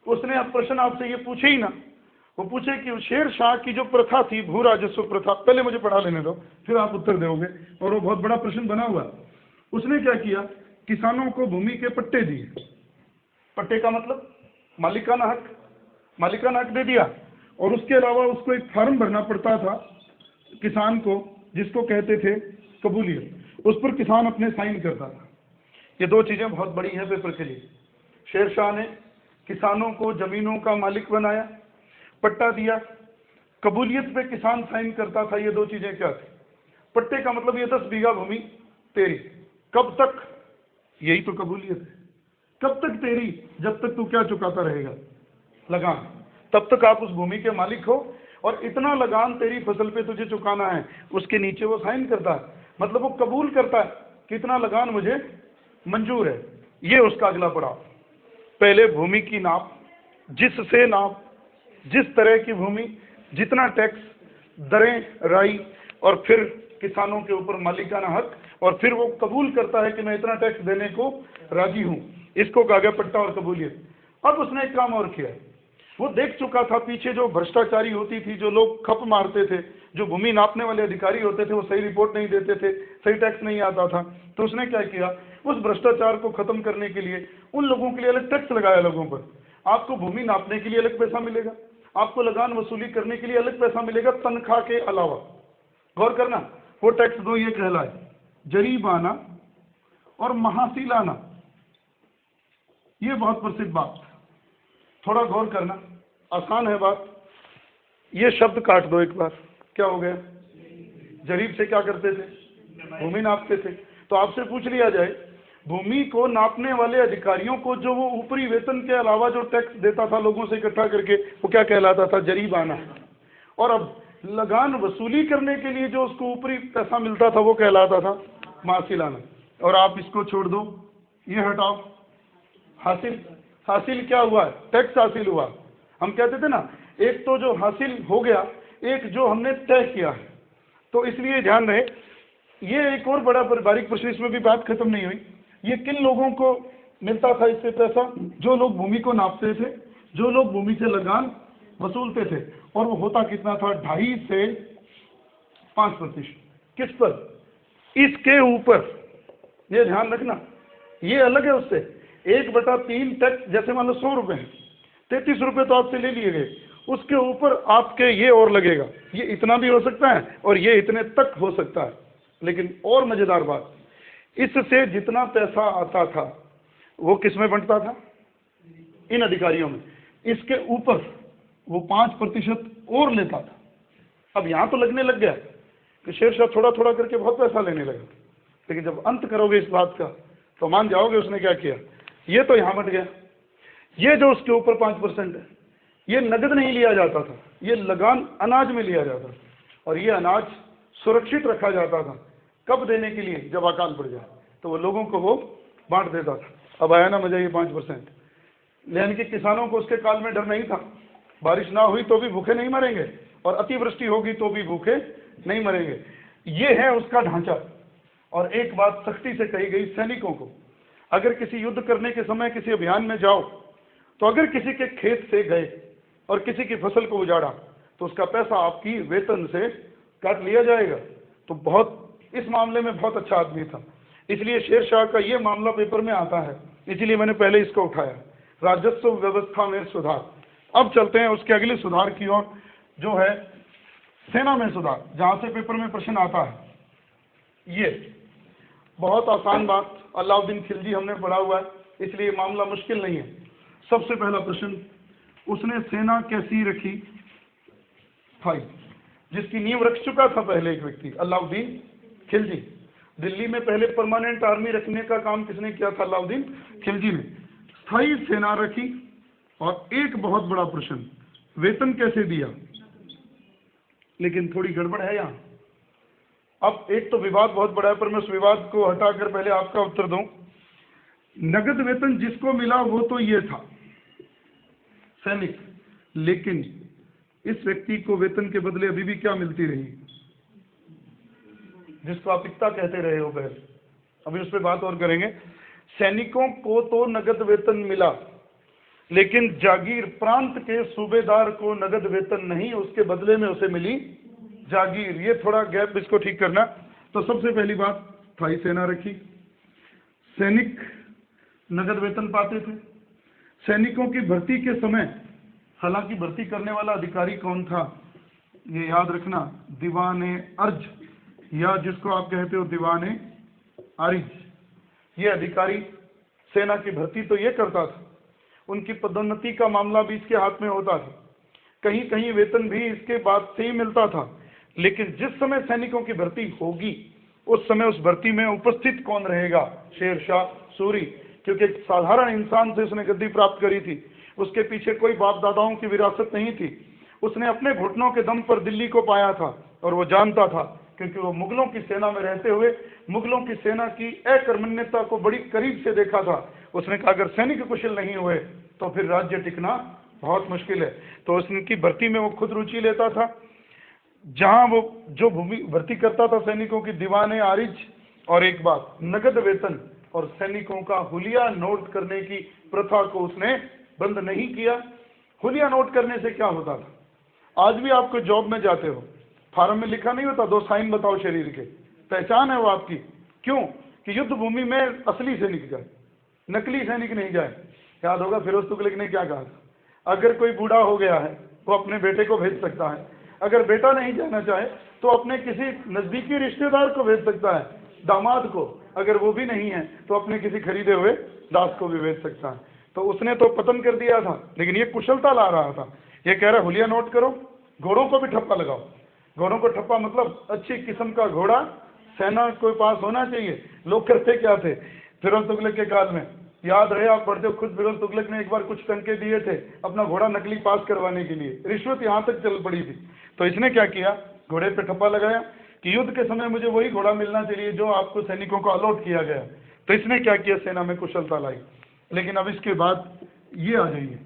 उसने अब प्रश्न आपसे ये पूछे ही ना, वो पूछे कि शेरशाह की जो प्रथा थी, भू राजस्व प्रथा, पहले मुझे पढ़ा लेने दो फिर आप उत्तर दोगे, और वो बहुत बड़ा प्रश्न बना हुआ। उसने क्या किया, किसानों को भूमि के पट्टे दिए। पट्टे का मतलब मालिकाना हक, मालिकाना हक दे दिया, और उसके अलावा उसको एक फॉर्म भरना पड़ता था किसान को, जिसको कहते थे कबूलियत। उस पर किसान अपने साइन करता था। ये 2 चीजें बहुत बड़ी हैं पेपर के लिए। शेरशाह ने किसानों को जमीनों का मालिक बनाया, पट्टा दिया, कबूलियत पे किसान साइन करता था। ये 2 चीजें क्या थी? पट्टे का मतलब ये 10 बीघा भूमि तेरी, कब तक, यही तो कबूलियत है। कब तक तेरी? जब तक तू क्या चुकाता रहेगा, लगान, तब तक आप उस भूमि के मालिक हो, और इतना लगान तेरी फसल पे तुझे चुकाना है। उसके नीचे वो साइन करता है, मतलब वो कबूल करता है कि इतना लगान मुझे मंजूर है। ये उसका अगला पड़ाव। पहले भूमि की नाप, जिससे नाप, जिस तरह की भूमि, जितना टैक्स, दरें, राई, और फिर किसानों के ऊपर मालिकाना हक, और फिर वो कबूल करता है कि मैं इतना टैक्स देने को राजी हूं। इसको कहा गया पट्टा और कबूलियत। अब उसने एक काम और किया, वो देख चुका था पीछे जो भ्रष्टाचारी होती थी, जो लोग खप मारते थे, जो भूमि नापने वाले अधिकारी होते थे, वो सही रिपोर्ट नहीं देते थे, सही टैक्स नहीं आता था। तो उसने क्या किया, उस भ्रष्टाचार को खत्म करने के लिए उन लोगों के लिए अलग टैक्स लगाया। लोगों पर आपको भूमि नापने के लिए अलग पैसा मिलेगा, आपको लगान वसूली करने के लिए अलग पैसा मिलेगा तनख्वाह के अलावा। गौर करना, वो टैक्स दो ये कहलाए जरीबाना और महासीलाना। ये बहुत प्रसिद्ध बात, थोड़ा गौर करना, आसान है बात। ये शब्द काट दो एक बार, क्या हो गया? जरीब से क्या करते थे? भूमि नापते थे। तो आपसे पूछ लिया जाए, भूमि को नापने वाले अधिकारियों को जो वो ऊपरी वेतन के अलावा जो टैक्स देता था लोगों से इकट्ठा करके, वो क्या कहलाता था? जरीबाना। और अब लगान वसूली करने के लिए जो उसको ऊपरी पैसा मिलता था वो कहलाता था महासीलाना। और आप इसको छोड़ दो, ये हटाओ, हासिल। हासिल क्या हुआ? टैक्स हासिल हुआ। हम कहते थे ना, एक तो जो हासिल हो गया, एक जो हमने तय किया है। तो इसलिए ध्यान रहे, ये एक और बड़ा बारीक प्रश्न, इसमें भी बात खत्म नहीं हुई। ये किन लोगों को मिलता था इससे पैसा? जो लोग भूमि को नापते थे, जो लोग भूमि से लगान वसूलते थे। और वो होता कितना था? 2.5 से 5%। किस पर? इसके ऊपर। ये ध्यान रखना, ये अलग है उससे। 1/3 टैक्स, जैसे मान लो 100 रुपए हैं, 33 रुपए तो आपसे ले लिए गए, उसके ऊपर आपके ये और लगेगा। ये इतना भी हो सकता है और ये इतने तक हो सकता है। लेकिन और मजेदार बात, इससे जितना पैसा आता था वो किस में बंटता था? इन अधिकारियों में। इसके ऊपर वो 5% और लेता था। अब यहां तो लगने लग गया कि शेरशाह थोड़ा थोड़ा करके बहुत पैसा लेने लगा, लेकिन जब अंत करोगे इस बात का तो मान जाओगे उसने क्या किया। ये तो यहां बंट गया। ये जो उसके ऊपर 5% है, ये नगद नहीं लिया जाता था, ये लगान अनाज में लिया जाता था। और ये अनाज सुरक्षित रखा जाता था। कब देने के लिए? जब अकाल पड़ जाए तो वो लोगों को वो बांट देता था। अब आया ना मजा, ये 5%। यानी कि किसानों को उसके काल में डर नहीं था। बारिश ना हुई तो भी भूखे नहीं मरेंगे, और अतिवृष्टि होगी तो भी भूखे नहीं मरेंगे। ये है उसका ढांचा। और एक बात सख्ती से कही गई सैनिकों को, अगर किसी युद्ध करने के समय किसी अभियान में जाओ, तो अगर किसी के खेत से गए और किसी की फसल को उजाड़ा, तो उसका पैसा आपकी वेतन से काट लिया जाएगा। तो बहुत, इस मामले में बहुत अच्छा आदमी था। इसलिए शेरशाह का ये मामला पेपर में आता है, इसलिए मैंने पहले इसको उठाया, राजस्व व्यवस्था में सुधार। अब चलते हैं उसके अगले सुधार की ओर, जो है सेना में सुधार, जहां से पेपर में प्रश्न आता है। ये बहुत आसान बात, अलाउद्दीन खिलजी हमने पढ़ा हुआ है, इसलिए मामला मुश्किल नहीं है। सबसे पहला प्रश्न, उसने सेना कैसी रखी? स्थायी, जिसकी नींव रख चुका था पहले एक व्यक्ति, अलाउद्दीन खिलजी। दिल्ली में पहले परमानेंट आर्मी रखने का काम किसने किया था? अलाउद्दीन खिलजी ने। स्थायी सेना रखी। और एक बहुत बड़ा प्रश्न, वेतन कैसे दिया? लेकिन थोड़ी गड़बड़ है यहाँ। अब एक तो विवाद बहुत बड़ा है, पर मैं उस विवाद को हटाकर पहले आपका उत्तर दूं। नगद वेतन जिसको मिला वो तो ये था, सैनिक। लेकिन इस व्यक्ति को वेतन के बदले अभी भी क्या मिलती रही? जिसको आप इक्ता कहते रहे हो पहले, अभी उस पर बात और करेंगे। सैनिकों को तो नगद वेतन मिला, लेकिन जागीर, प्रांत के सूबेदार को नगद वेतन नहीं, उसके बदले में उसे मिली जागीर। ये थोड़ा गैप, इसको ठीक करना। तो सबसे पहली बात, स्थायी सेना रखी। सैनिक नगद वेतन पाते थे। सैनिकों की भर्ती के समय, हालांकि भर्ती करने वाला अधिकारी कौन था ये याद रखना, दीवाने अर्ज, या जिसको आप कहते हो दीवाने आरिज। ये अधिकारी सेना की भर्ती तो ये करता था, उनकी पदोन्नति का मामला भी इसके हाथ में होता था। कहीं कहीं वेतन भी इसके बाद से ही मिलता था। लेकिन जिस समय सैनिकों की भर्ती होगी, उस समय उस भर्ती में उपस्थित कौन रहेगा? शेरशाह सूरी। क्योंकि एक साधारण इंसान से उसने गद्दी प्राप्त करी थी, उसके पीछे कोई बाप दादाओं की विरासत नहीं थी। उसने अपने घुटनों के दम पर दिल्ली को पाया था, और वो जानता था, क्योंकि वो मुगलों की सेना में रहते हुए मुगलों की सेना की अकर्मण्यता को बड़ी करीब से देखा था। उसने कहा अगर सैनिक कुशल नहीं हुए तो फिर राज्य टिकना बहुत मुश्किल है। तो उसकी भर्ती में वो खुद रुचि लेता था। जहां वो जो भूमि भर्ती करता था सैनिकों की, दीवाने आरिज। और एक बात, नगद वेतन और सैनिकों का हुलिया नोट करने की प्रथा को उसने बंद नहीं किया। हुलिया नोट करने से क्या होता था? आज भी आपको जॉब में जाते हो, फार्म में लिखा नहीं होता 2 साइन बताओ शरीर के, पहचान है वो आपकी। क्यों? कि युद्ध भूमि में असली सैनिक जाए, नकली सैनिक नहीं जाए। याद होगा फिरोज तुगलक ने क्या कहा था, अगर कोई बूढ़ा हो गया है वो अपने बेटे को भेज सकता है। अगर बेटा नहीं जाना चाहे तो अपने किसी नजदीकी रिश्तेदार को भेज सकता है, दामाद को। अगर वो भी नहीं है तो अपने किसी खरीदे हुए दास को भी भेज सकता है। तो उसने तो पतन कर दिया था, लेकिन ये कुशलता ला रहा था। ये कह रहा हुलिया नोट करो, घोड़ों को भी ठप्पा लगाओ। घोड़ों को ठप्पा मतलब अच्छी किस्म का घोड़ा सेना के पास होना चाहिए। लोग करते क्या थे फिरोज तुगलक के काल में, याद रहे, आप पढ़ते हो, खुद फिरोज तुगलक ने एक बार कुछ टंके दिए थे अपना घोड़ा नकली पास करवाने के लिए। रिश्वत यहाँ तक चल पड़ी थी। तो इसने क्या किया, घोड़े पे ठप्पा लगाया कि युद्ध के समय मुझे वही घोड़ा मिलना चाहिए जो आपको सैनिकों को अलॉट किया गया। तो इसने क्या किया, सेना में कुशलता लाई। लेकिन अब इसके बाद ये आ जाइए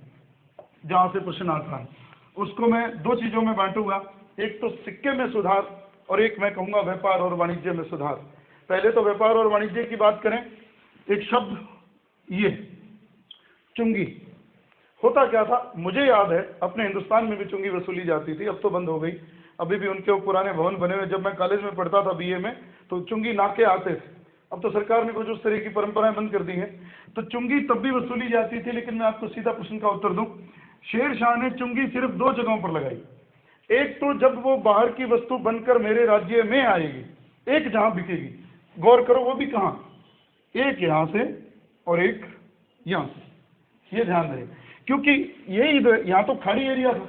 जहाँ से प्रश्न आता है, उसको मैं दो चीज़ों में बांटूंगा। एक तो सिक्के में सुधार और एक मैं कहूँगा व्यापार और वाणिज्य में सुधार। पहले तो व्यापार और वाणिज्य की बात करें। एक शब्द ये चुंगी, होता क्या था, मुझे याद है अपने हिंदुस्तान में भी चुंगी वसूली जाती थी, अब तो बंद हो गई। अभी भी उनके वो पुराने भवन बने हुए, जब मैं कॉलेज में पढ़ता था बीए में, तो चुंगी नाके आते थे। अब तो सरकार ने कुछ उस तरह की परंपराएं बंद कर दी हैं। तो चुंगी तब भी वसूली जाती थी। लेकिन मैं आपको सीधा प्रश्न का उत्तर दूं, शेर शाह ने चुंगी सिर्फ दो जगहों पर लगाई। एक तो जब वो बाहर की वस्तु बनकर मेरे राज्य में आएगी, एक जहां बिकेगी। गौर करो वो भी कहां, एक यहां से और एक यहां से, ये ध्यान रहे, क्योंकि यही यहाँ तो खाड़ी एरिया था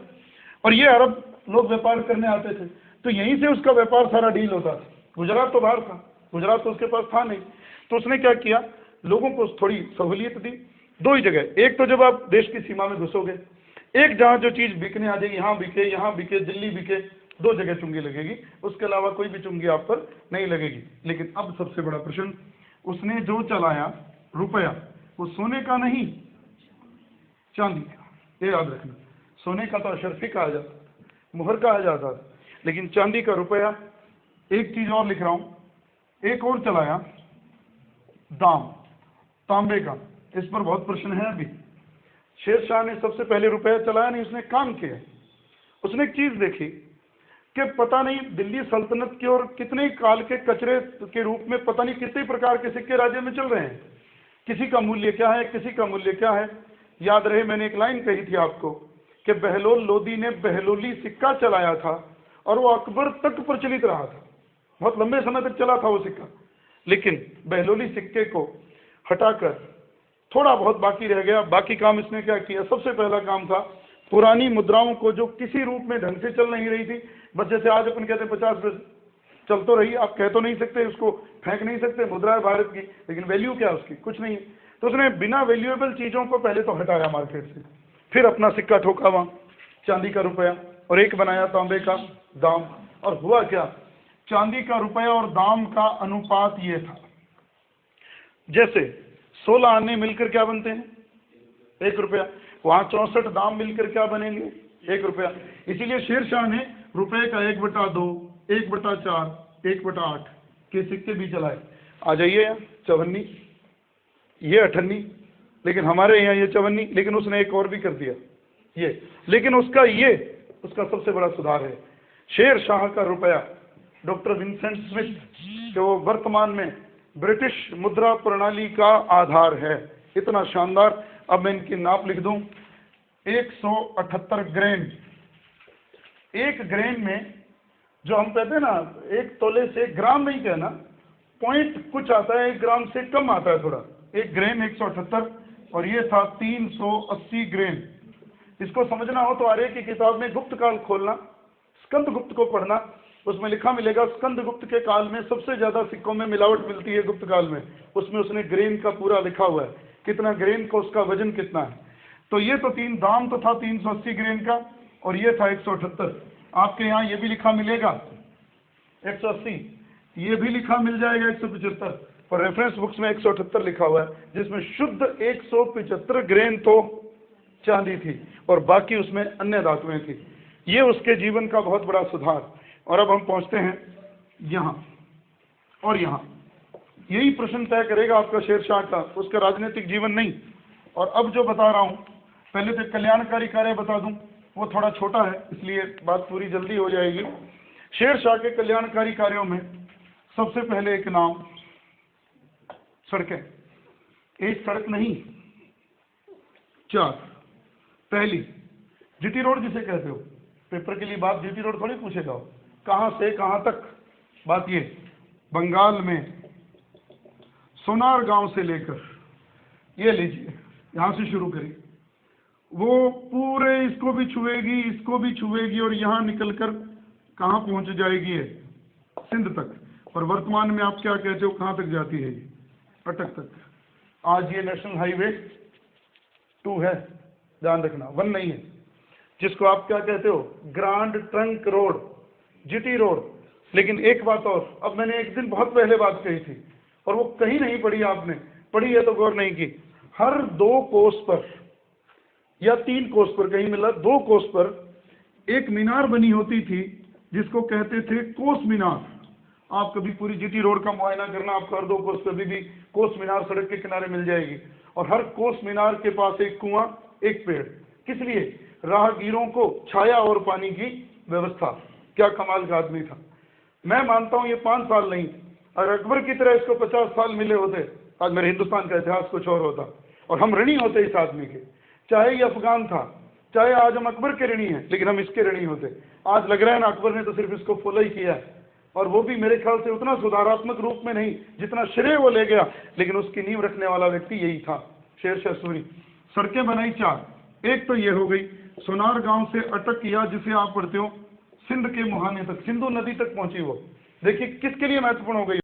और ये अरब लोग व्यापार करने आते थे, तो यहीं से उसका व्यापार सारा डील होता था। गुजरात तो बाहर था, गुजरात तो उसके पास था नहीं। तो उसने क्या किया, लोगों को थोड़ी सहूलियत दी दो ही जगह। एक तो जब आप देश की सीमा में घुसोगे, एक जहाँ जो चीज़ बिकने आ जाएगी, यहाँ बिके दिल्ली बिके, दो जगह चुंगी लगेगी, उसके अलावा कोई भी चुंगी आप पर नहीं लगेगी। लेकिन अब सबसे बड़ा प्रश्न, उसने जो चलाया रुपया, वो सोने का नहीं चांदी का, ये याद रखना। सोने का तो अशर्फी कहा जाता, मुहर कहा जाता, लेकिन चांदी का रुपया। एक चीज और लिख रहा हूं, एक और चलाया दाम तांबे का। इस पर बहुत प्रश्न है अभी। शेर शाह ने सबसे पहले रुपया चलाया नहीं, उसने काम किया। उसने एक चीज देखी कि पता नहीं दिल्ली सल्तनत की और कितने काल के कचरे के रूप में पता नहीं कितने प्रकार के सिक्के राज्य में चल रहे हैं। किसी का मूल्य क्या है, किसी का मूल्य क्या है। याद रहे मैंने एक लाइन कही थी आपको कि बहलोल लोदी ने बहलोली सिक्का चलाया था और वो अकबर तक प्रचलित रहा था, बहुत लंबे समय तक चला था वो सिक्का। लेकिन बहलोली सिक्के को हटाकर थोड़ा बहुत बाकी रह गया। बाकी काम इसने क्या किया, सबसे पहला काम था पुरानी मुद्राओं को जो किसी रूप में ढंग से चल नहीं रही थी, बस जैसे आज अपन कहते हैं 50 पैसे चल तो रही, आप कह तो नहीं सकते, उसको फेंक नहीं सकते, मुद्रा है भारत की, लेकिन वैल्यू क्या उसकी, कुछ नहीं है। तो उसने बिना वैल्यूएबल चीज़ों को पहले तो हटाया मार्केट से, फिर अपना सिक्का ठोका वहाँ चांदी का रुपया और एक बनाया तांबे का दाम। और हुआ क्या, चांदी का रुपया और दाम का अनुपात ये था, जैसे 16 आने मिलकर क्या बनते हैं, 1 रुपया। वहाँ 64 दाम मिलकर क्या बनेंगे, 1 रुपया। इसीलिए शेर शाह ने रुपये का 1/2, 1/4, 1/8 के सिक्के भी चलाए। आ जाइए यहाँ चवन्नी, ये अठन्नी, लेकिन हमारे यहाँ ये चवन्नी, लेकिन उसने एक और भी कर दिया ये। लेकिन उसका सबसे बड़ा सुधार है, शेर शाह का रुपया डॉक्टर विंसेंट स्मिथ जो वर्तमान में ब्रिटिश मुद्रा प्रणाली का आधार है। इतना शानदार, अब मैं इनकी नाप लिख दूं, 178 ग्रेन। एक ग्रेन में जो हम कहते हैं ना, 1 तोले से 1 ग्राम नहीं कहना, पॉइंट कुछ आता है, 1 ग्राम से कम आता है थोड़ा। 1 ग्रेन 178 और ये था 380 ग्रेन। इसको समझना हो तो आर्य की किताब में गुप्त काल खोलना, स्कंद गुप्त को पढ़ना, उसमें लिखा मिलेगा स्कंद गुप्त के काल में सबसे ज्यादा सिक्कों में मिलावट मिलती है गुप्त काल में। उसमें उसने ग्रेन का पूरा लिखा हुआ है, कितना ग्रेन का उसका वजन कितना है। तो ये तो दाम तो था 380 ग्रेन का और ये था 178। आपके यहाँ ये भी लिखा मिलेगा 180, ये भी लिखा मिल जाएगा 175, और रेफरेंस बुक्स में 178 लिखा हुआ है, जिसमें शुद्ध 175 ग्रेन तो चांदी थी और बाकी उसमें अन्य धातुएं थी। ये उसके जीवन का बहुत बड़ा सुधार। और अब हम पहुंचते हैं यहाँ और यहाँ। यही प्रश्न तय करेगा आपका शेर शाह का, उसका राजनीतिक जीवन नहीं। और अब जो बता रहा हूँ, पहले तो कल्याणकारी कार्य बता दूं, वो थोड़ा छोटा है इसलिए बात पूरी जल्दी हो जाएगी। शेर शाह के कल्याणकारी कार्यों में सबसे पहले एक नाम, सड़कें। एक सड़क नहीं, 4। पहली, जीटी रोड जिसे कहते हो, पेपर के लिए बात जीटी रोड थोड़ी पूछेगा, कहाँ से कहाँ तक। बात ये, बंगाल में सोनार गांव से लेकर, ये लीजिए यहाँ से शुरू करिए, वो पूरे इसको भी छुएगी, इसको भी छुएगी, और यहाँ निकलकर कहाँ पहुंच जाएगी है, सिंध तक। और वर्तमान में आप क्या कहते हो, कहाँ तक जाती है ये, अटक तक। आज ये नेशनल हाईवे 2 है, ध्यान रखना, 1 नहीं है, जिसको आप क्या कहते हो, grand trunk road, GT road. लेकिन एक बात और, अब मैंने एक दिन बहुत पहले बात कही थी और वो कहीं नहीं पढ़ी, आपने पढ़ी है तो गौर नहीं की। हर 2 कोस पर या 3 कोस पर, कहीं मिला 2 कोस पर एक मीनार बनी होती थी जिसको कहते थे कोस मीनार। आप कभी पूरी जीटी रोड का मुआयना करना, आपको हर 2 कोस कभी भी कोस मीनार सड़क के किनारे मिल जाएगी। और हर कोस मीनार के पास एक कुआं, एक पेड़, किस लिए, राहगीरों को छाया और पानी की व्यवस्था। क्या कमाल का आदमी था। मैं मानता हूं ये 5 साल नहीं, अगर अकबर की तरह इसको 50 साल मिले होते, आज मेरे हिंदुस्तान का इतिहास कुछ और होता, और हम ऋणी होते इस आदमी के। चाहे ये अफगान था, चाहे आज हम अकबर के ऋणी हैं, लेकिन हम इसके ऋणी होते। आज लग रहा है ना, अकबर ने तो सिर्फ इसको फॉलो ही किया है, और वो भी मेरे ख्याल से उतना सुधारात्मक रूप में नहीं जितना श्रेय वो ले गया, लेकिन उसकी नींव रखने वाला व्यक्ति यही था, शेरशाह सूरी। सड़कें बनाई 4, एक तो ये हो गई, सोनार गांव से अटक किया, जिसे आप पढ़ते हो सिंध के मुहाने तक, सिंधु नदी तक पहुंची वो। देखिए किसके लिए महत्वपूर्ण हो गई।